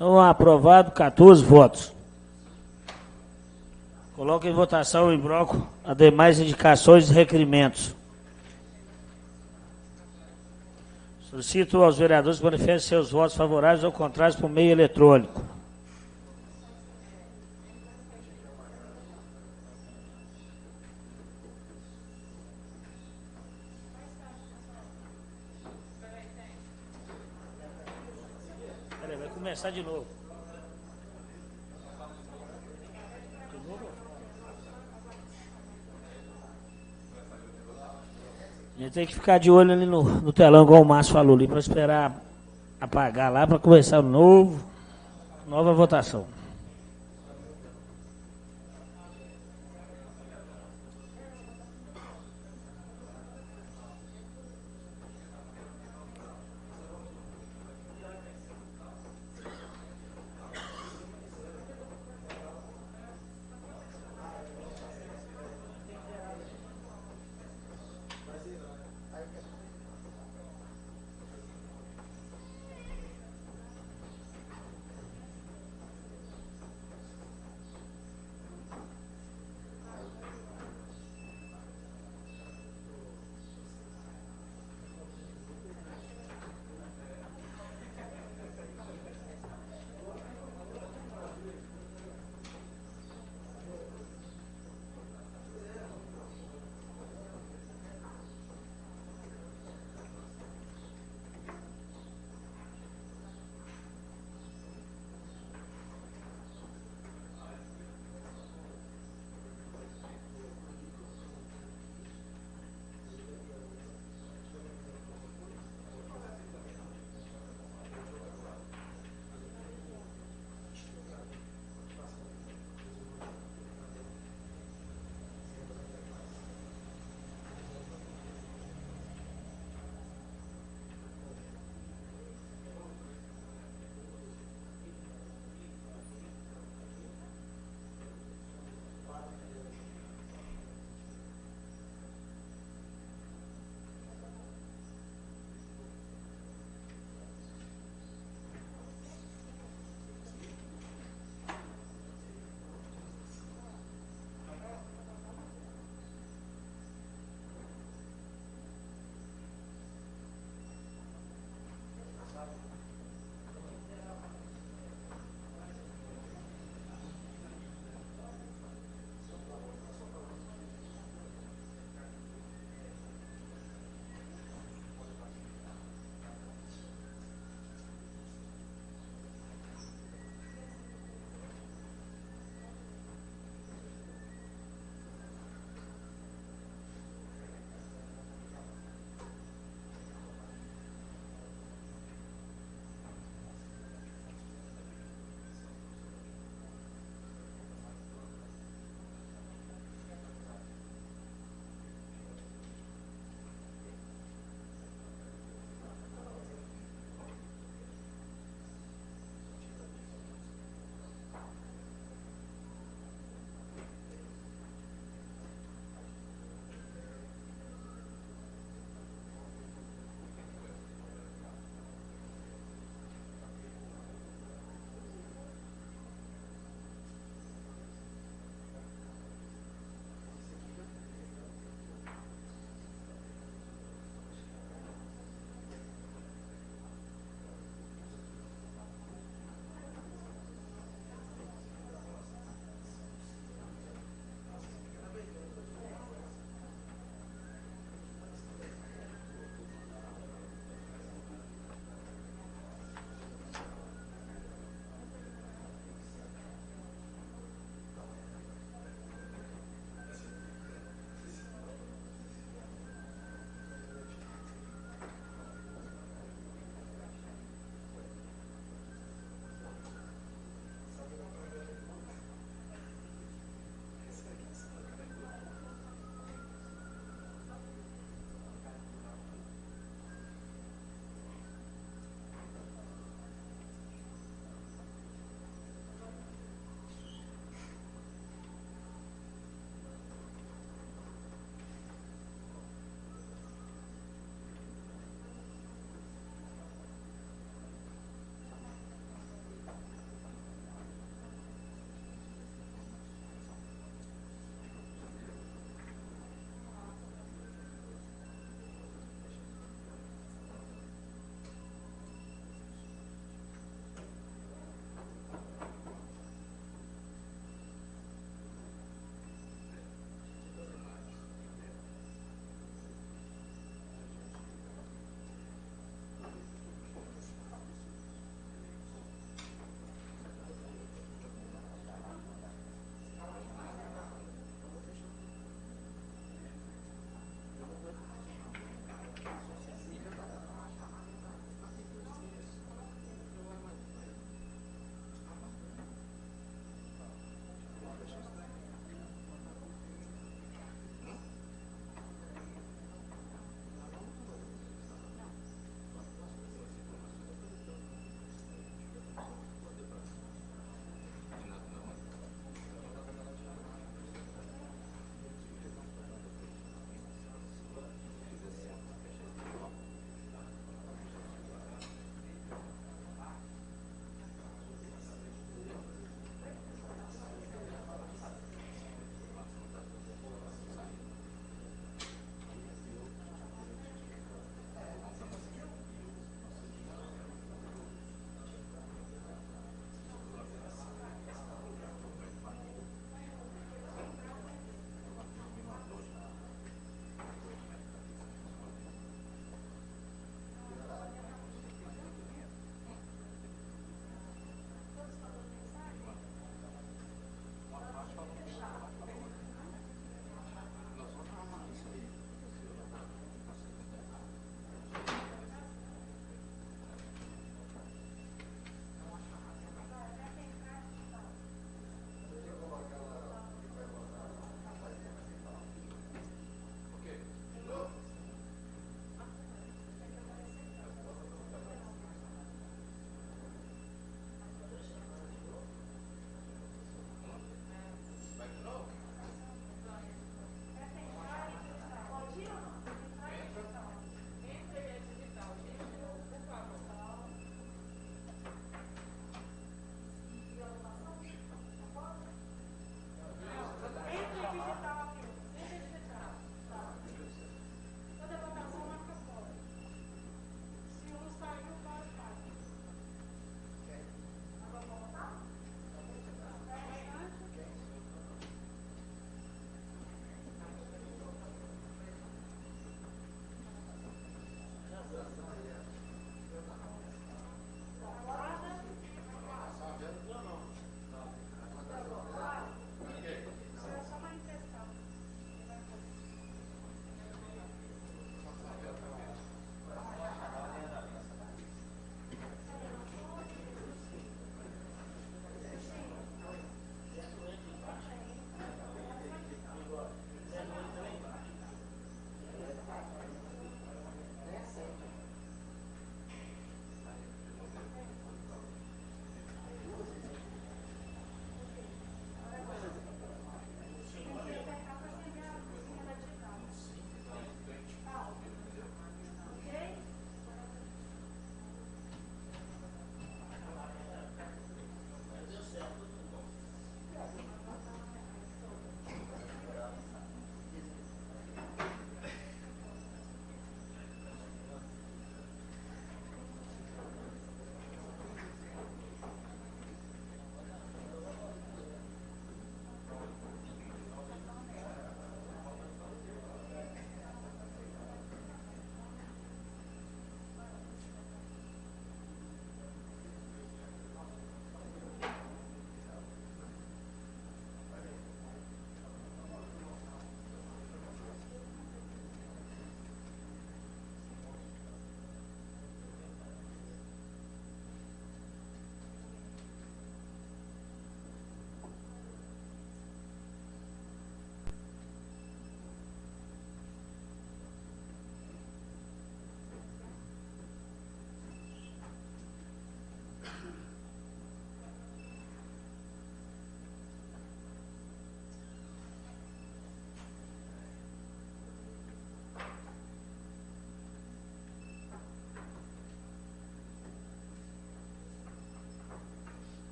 Então, aprovado, 14 votos. Coloco em votação em bloco as demais indicações e requerimentos. Solicito aos vereadores que manifestem seus votos favoráveis ou contrários por meio eletrônico. Vai começar de novo. A gente tem que ficar de olho ali no telão, igual o Márcio falou ali, para esperar apagar lá, para começar nova votação.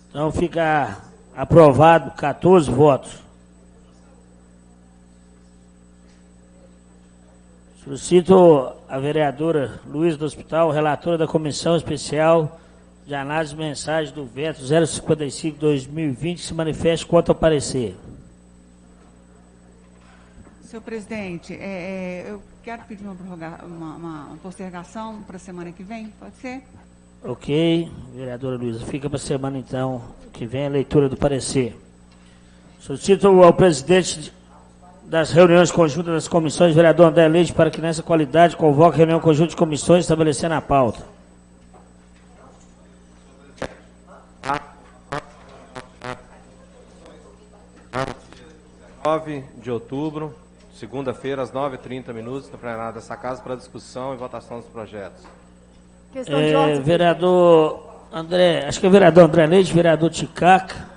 Então fica aprovado 14 votos. Solicito a vereadora Luísa do Hospital, relatora da Comissão Especial de Análise de Mensagem do veto 055-2020, que se manifeste quanto ao parecer. Senhor presidente, eu quero pedir uma postergação para a semana que vem, pode ser? Ok, vereadora Luísa. Fica para a semana, então, que vem a leitura do parecer. Solicito ao presidente das reuniões conjuntas das comissões, vereador André Leite, para que nessa qualidade convoque reunião conjunta de comissões estabelecendo a pauta. De outubro, segunda-feira, às 9h30, no plenário dessa casa, para discussão e votação dos projetos. Questão de ordem. Vereador André, acho que é o vereador André Leite, vereador Ticaca,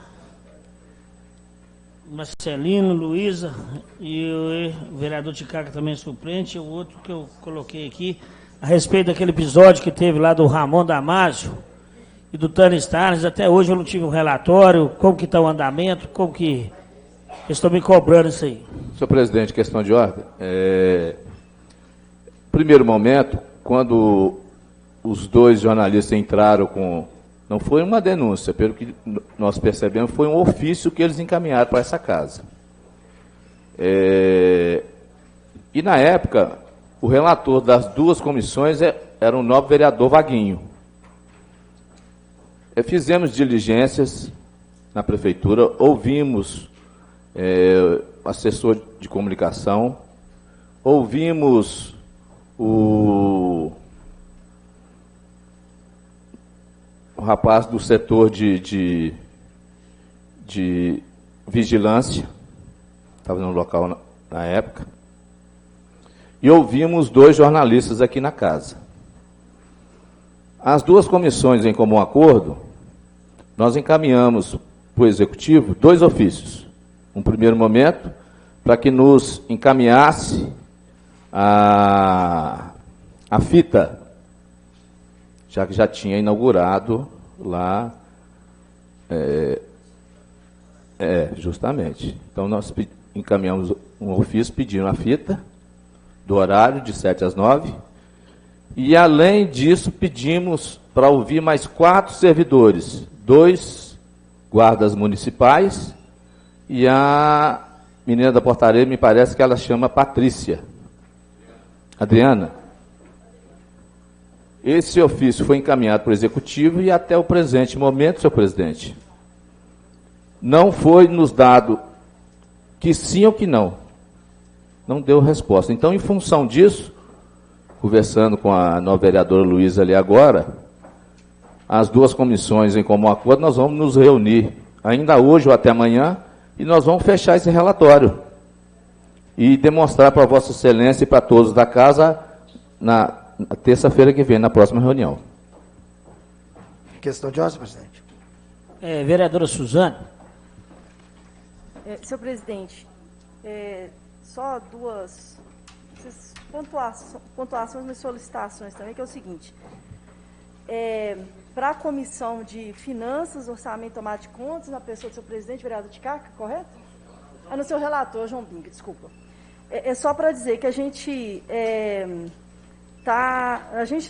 Marcelino, Luísa e o vereador Ticaca também suplente, o outro que eu coloquei aqui, a respeito daquele episódio que teve lá do Ramon Damasio e do Tânia Starnes. Até hoje eu não tive um relatório, como que está o andamento, como que eles estão me cobrando isso aí. Senhor presidente, questão de ordem. Primeiro momento, quando os dois jornalistas entraram com... Não foi uma denúncia, pelo que nós percebemos, foi um ofício que eles encaminharam para essa casa. E na época, o relator das duas comissões era o nobre vereador Vaguinho. Fizemos diligências na prefeitura, ouvimos assessor de comunicação, ouvimos o rapaz do setor de vigilância, estava no local na época, e ouvimos dois jornalistas aqui na casa. As duas comissões, em comum acordo, nós encaminhamos para o Executivo 2 ofícios. Um primeiro momento, para que nos encaminhasse a fita, já que já tinha inaugurado lá, justamente. Então, nós encaminhamos um ofício pedindo a fita do horário de 7 às 9, e, além disso, pedimos para ouvir mais 4 servidores, 2 guardas municipais e a menina da portaria, me parece que ela chama Patrícia. Adriana. Esse ofício foi encaminhado para o Executivo e até o presente momento, senhor presidente, não foi nos dado que sim ou que não. Não deu resposta. Então, em função disso, conversando com a nova vereadora Luísa ali agora, as 2 comissões em comum acordo, nós vamos nos reunir ainda hoje ou até amanhã e nós vamos fechar esse relatório e demonstrar para Vossa Excelência e para todos da casa na terça-feira que vem, na próxima reunião. Questão de ordem, presidente. Vereadora Suzane. Senhor presidente, só 2 pontuações, mas solicitações também, que é o seguinte. Para a Comissão de Finanças, Orçamento e Tomada de Contas, na pessoa do seu presidente, vereador Ticaca, correto? No seu relator, João Binga, desculpa. É só para dizer que a gente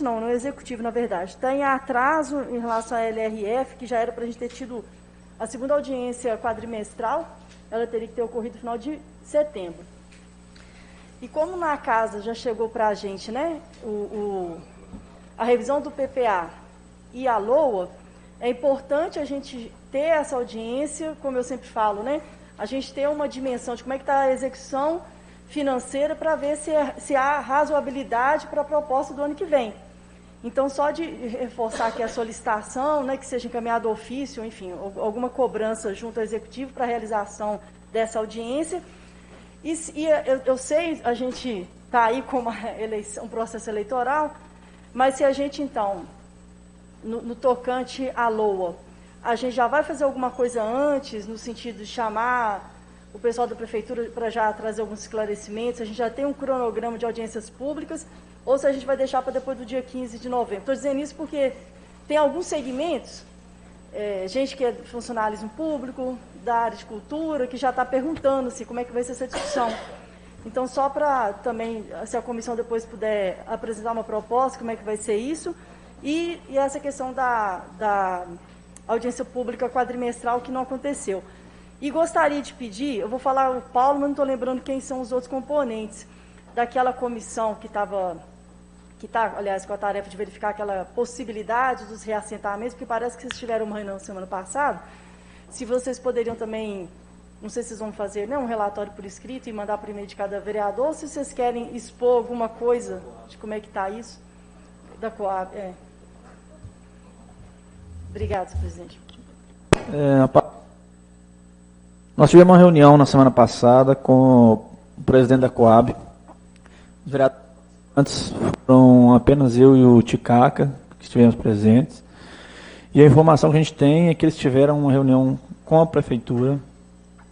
no Executivo, na verdade, está em atraso em relação à LRF, que já era para a gente ter tido a segunda audiência quadrimestral, ela teria que ter ocorrido no final de setembro. E como na casa já chegou para a gente, né, a revisão do PPA e a LOA, é importante a gente ter essa audiência, como eu sempre falo, né, a gente ter uma dimensão de como é que está a execução financeira para ver se há razoabilidade para a proposta do ano que vem. Então, só de reforçar aqui a solicitação, né, que seja encaminhado ao ofício, enfim, alguma cobrança junto ao Executivo para a realização dessa audiência. E eu sei, a gente está aí com um processo eleitoral, mas se a gente, então, no tocante à LOA, a gente já vai fazer alguma coisa antes, no sentido de chamar o pessoal da Prefeitura para já trazer alguns esclarecimentos, a gente já tem um cronograma de audiências públicas, ou se a gente vai deixar para depois do dia 15 de novembro. Estou dizendo isso porque tem alguns segmentos, gente que é do funcionalismo público, da área de cultura, que já está perguntando-se como é que vai ser essa discussão. Então, só para também, se a comissão depois puder apresentar uma proposta, como é que vai ser isso, e essa questão da audiência pública quadrimestral que não aconteceu. E gostaria de pedir, eu vou falar o Paulo, mas não estou lembrando quem são os outros componentes daquela comissão que está, aliás, com a tarefa de verificar aquela possibilidade dos reassentamentos, porque parece que vocês tiveram uma reunião semana passada. Se vocês poderiam também, não sei se vocês vão fazer, né, um relatório por escrito e mandar por e-mail de cada vereador, ou se vocês querem expor alguma coisa de como é que está isso, da Coab. Obrigada, senhor presidente. Nós tivemos uma reunião na semana passada com o presidente da Coab. Os vereadores antes foram apenas eu e o Ticaca, que estivemos presentes. E a informação que a gente tem é que eles tiveram uma reunião com a Prefeitura.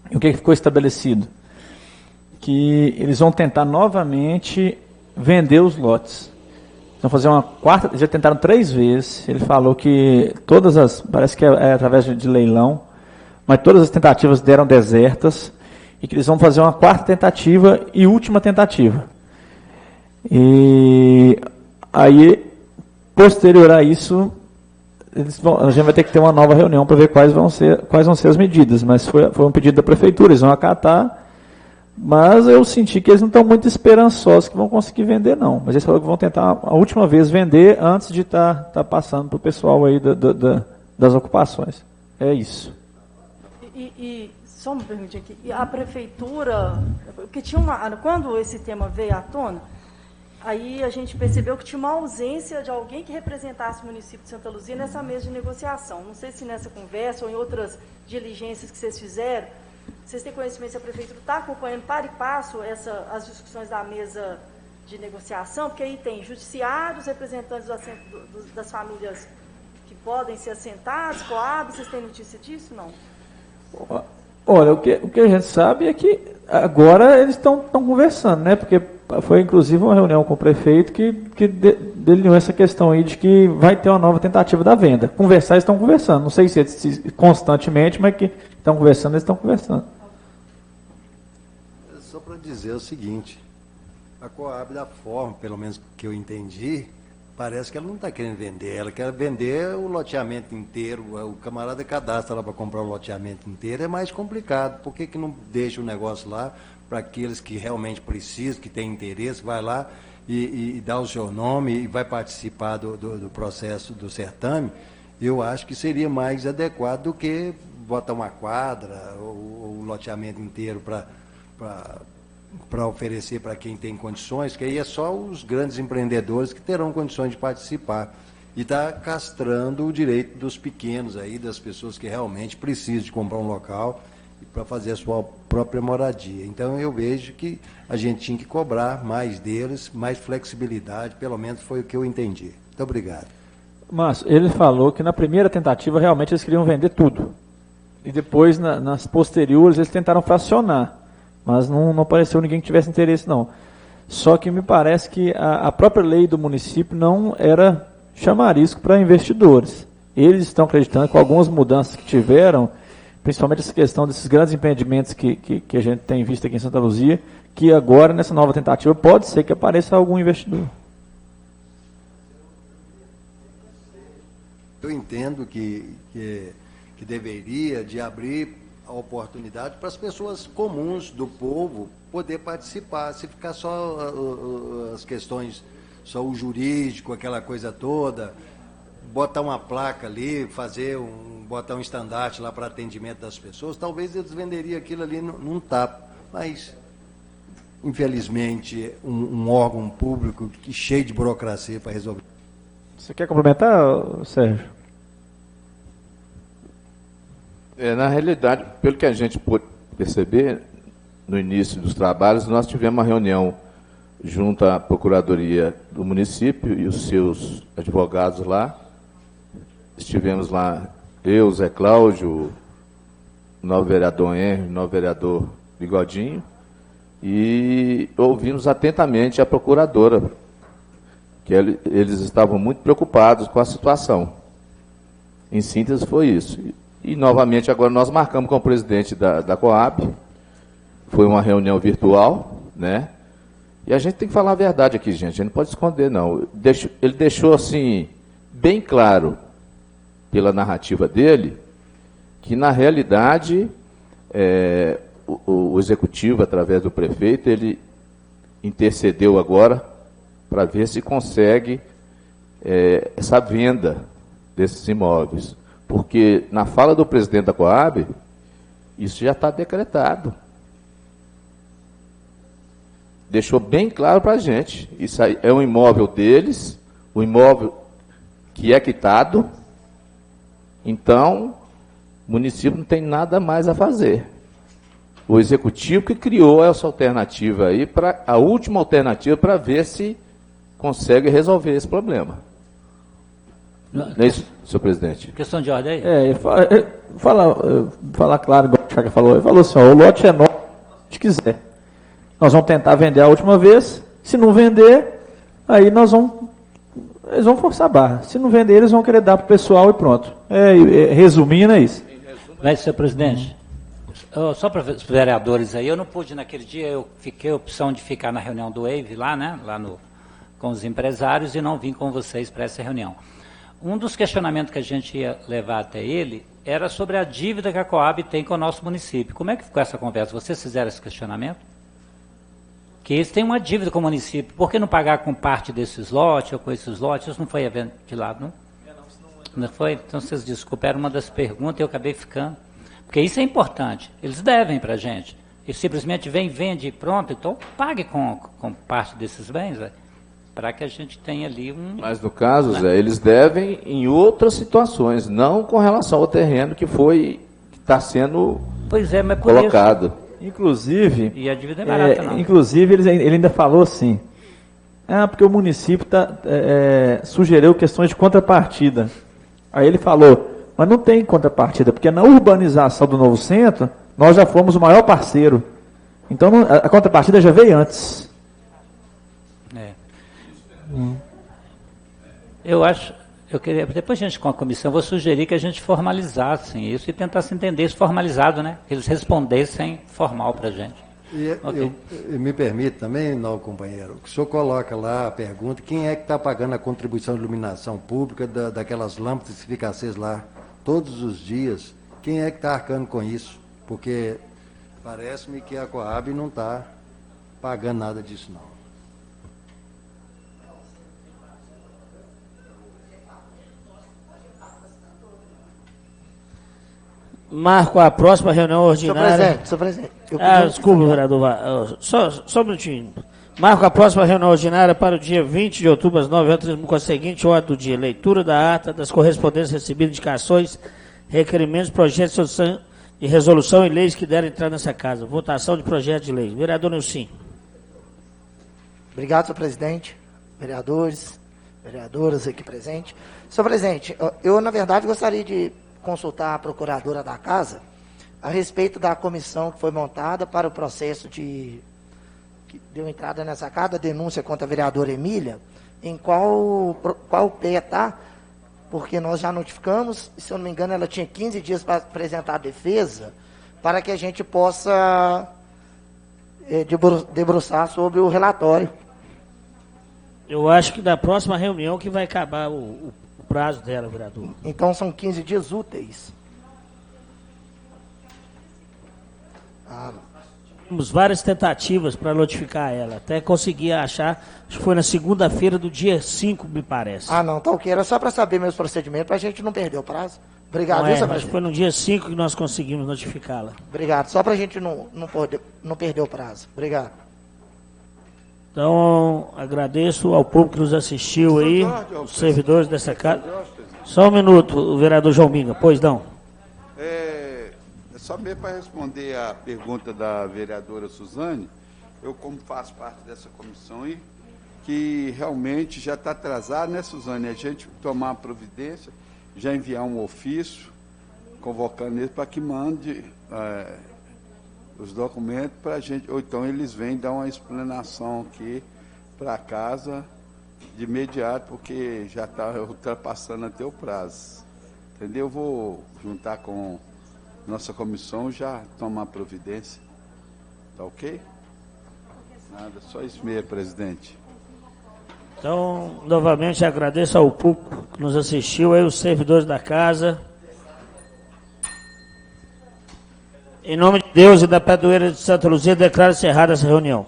E o que ficou estabelecido? Que eles vão tentar novamente vender os lotes. Vão fazer uma quarta, já tentaram 3 vezes. Ele falou que parece que é através de leilão, mas todas as tentativas deram desertas, e que eles vão fazer uma 4ª tentativa e última tentativa. E aí, posterior a isso, a gente vai ter que ter uma nova reunião para ver quais vão ser as medidas, mas foi um pedido da Prefeitura, eles vão acatar, mas eu senti que eles não estão muito esperançosos que vão conseguir vender, não. Mas eles falaram que vão tentar a última vez vender antes de estar passando para o pessoal aí das ocupações. É isso. E só me permite aqui, e a Prefeitura, porque quando esse tema veio à tona, aí a gente percebeu que tinha uma ausência de alguém que representasse o município de Santa Luzia nessa mesa de negociação. Não sei se nessa conversa ou em outras diligências que vocês fizeram, vocês têm conhecimento se a Prefeitura está acompanhando para e passo as discussões da mesa de negociação, porque aí tem judiciários, representantes das famílias que podem ser assentados, Coab, vocês têm notícia disso? Não? Olha, o que a gente sabe é que agora eles estão conversando, né? Porque Foi inclusive uma reunião com o prefeito que delineou essa questão aí de que vai ter uma nova tentativa da venda. Conversar, eles estão conversando. Não sei se é constantemente, mas que estão conversando, eles estão conversando. Só para dizer o seguinte, a Coab, da forma, pelo menos que eu entendi, parece que ela não está querendo vender, ela quer vender o loteamento inteiro. O camarada cadastra lá para comprar o loteamento inteiro, é mais complicado. Por que não deixa o negócio lá para aqueles que realmente precisam, que têm interesse, vai lá e dá o seu nome e vai participar do processo do certame? Eu acho que seria mais adequado do que botar uma quadra ou o loteamento inteiro para oferecer para quem tem condições, que aí é só os grandes empreendedores que terão condições de participar. E está castrando o direito dos pequenos aí, das pessoas que realmente precisam de comprar um local para fazer a sua própria moradia. Então eu vejo que a gente tinha que cobrar mais deles, mais flexibilidade, pelo menos foi o que eu entendi. Muito obrigado. Mas ele falou que na primeira tentativa realmente eles queriam vender tudo. E depois, nas posteriores, eles tentaram fracionar. Mas não apareceu ninguém que tivesse interesse, não. Só que me parece que a própria lei do município não era chamarisco para investidores. Eles estão acreditando que com algumas mudanças que tiveram, principalmente essa questão desses grandes empreendimentos que a gente tem visto aqui em Santa Luzia, que agora, nessa nova tentativa, pode ser que apareça algum investidor. Eu entendo que deveria de abrir a oportunidade para as pessoas comuns do povo poder participar. Se ficar só as questões, só o jurídico, aquela coisa toda, botar uma placa ali, botar um estandarte lá para atendimento das pessoas, talvez eles venderiam aquilo ali num tapa. Mas, infelizmente, um órgão público cheio de burocracia para resolver. Você quer complementar, Sérgio? Na realidade, pelo que a gente pôde perceber, no início dos trabalhos, nós tivemos uma reunião junto à Procuradoria do município e os seus advogados lá. Estivemos lá, eu, Zé Cláudio, o novo vereador Henry, o novo vereador Bigodinho, e ouvimos atentamente a procuradora, que eles estavam muito preocupados com a situação. Em síntese, foi isso. E, novamente, agora nós marcamos com o presidente da Coab, foi uma reunião virtual, né? E a gente tem que falar a verdade aqui, gente, a gente não pode esconder, não. Ele deixou, assim, bem claro, pela narrativa dele, que, na realidade, o executivo, através do prefeito, ele intercedeu agora para ver se consegue essa venda desses imóveis. Porque, na fala do presidente da Coab, isso já está decretado. Deixou bem claro para a gente. Isso aí é um imóvel deles, um imóvel que é quitado. Então, o município não tem nada mais a fazer. O executivo que criou essa alternativa aí, a última alternativa para ver se consegue resolver esse problema. Não é isso, senhor presidente? Questão de ordem É, aí? falar claro, igual o Chaga falou. Ele falou assim, ó, o lote é nosso, se a gente quiser. Nós vamos tentar vender a última vez. Se não vender, aí eles vão forçar a barra. Se não vender, eles vão querer dar para o pessoal e pronto. Resumindo, é isso. Mas, senhor presidente, só para os vereadores aí, eu não pude naquele dia, eu fiquei a opção de ficar na reunião do WAVE lá, né, com os empresários, e não vim com vocês para essa reunião. Um dos questionamentos que a gente ia levar até ele era sobre a dívida que a Coab tem com o nosso município. Como é que ficou essa conversa? Vocês fizeram esse questionamento? Que eles têm uma dívida com o município. Por que não pagar com parte desses lotes ou com esses lotes? Isso não foi ventilado, não? Não foi? Então, vocês desculpem, era uma das perguntas e eu acabei ficando. Porque isso é importante. Eles devem para a gente. Eles simplesmente vem, vende e pronto. Então, pague com parte desses bens, para que a gente tenha ali Mas, no caso, Zé, eles devem em outras situações, não com relação ao terreno que está sendo mas colocado. Isso. Inclusive, e a dívida é barata, não. Inclusive, ele ainda falou assim, porque o município sugeriu questões de contrapartida. Aí ele falou, mas não tem contrapartida, porque na urbanização do novo centro, nós já fomos o maior parceiro. Então, a contrapartida já veio antes. Eu acho, eu queria, depois a gente com a comissão, vou sugerir que a gente formalizasse isso e tentasse entender isso formalizado, né? Que eles respondessem formal para a gente. E Okay. me permite também, não, companheiro, que o senhor coloca lá a pergunta, quem é que está pagando a contribuição de iluminação pública daquelas lâmpadas que ficam acesas lá todos os dias? Quem é que está arcando com isso? Porque parece-me que a Coab não está pagando nada disso, não. Marco a próxima reunião ordinária. Senhor presidente. Desculpa, vereador. Só um minutinho. Marco a próxima reunião ordinária para o dia 20 de outubro, às 9h, com a seguinte ordem do dia: leitura da ata das correspondências recebidas, indicações, requerimentos, projetos de resolução e leis que deram entrar nessa casa. Votação de projeto de lei. Vereador Nilcim. Obrigado, senhor presidente, vereadores, vereadoras aqui presentes. Senhor presidente, eu, na verdade, gostaria de consultar a procuradora da casa a respeito da comissão que foi montada para o processo que deu entrada nessa casa, a denúncia contra a vereadora Emília, em qual pé está, porque nós já notificamos, e, se eu não me engano, ela tinha 15 dias para apresentar a defesa, para que a gente possa debruçar sobre o relatório. Eu acho que da próxima reunião que vai acabar o prazo dela, vereador. Então são 15 dias úteis. Temos várias tentativas para notificar ela, até conseguir achar, acho que foi na segunda-feira do dia 5, me parece. Não, tá ok, era só para saber meus procedimentos, para a gente não perder o prazo. Obrigado, não, senhor mas presidente. foi no dia 5 que nós conseguimos notificá-la. Obrigado, só para a gente não perder o prazo. Obrigado. Então, agradeço ao público que nos assistiu aí, os servidores dessa casa. Só um minuto, o vereador João Minga, pois não. Só mesmo para responder a pergunta da vereadora Suzane, eu, como faço parte dessa comissão aí, que realmente já está atrasado, né, Suzane? A gente tomar a providência, já enviar um ofício, convocando eles para que mande os documentos para a gente, ou então eles vêm dar uma explanação aqui para casa de imediato, porque já está ultrapassando até o prazo. Entendeu? Eu vou juntar com nossa comissão, já tomar providência. Tá ok? Nada, só isso mesmo, presidente. Então, novamente agradeço ao público que nos assistiu, aí os servidores da casa. Em nome de Deus e da Padroeira de Santa Luzia, declaro encerrada essa reunião.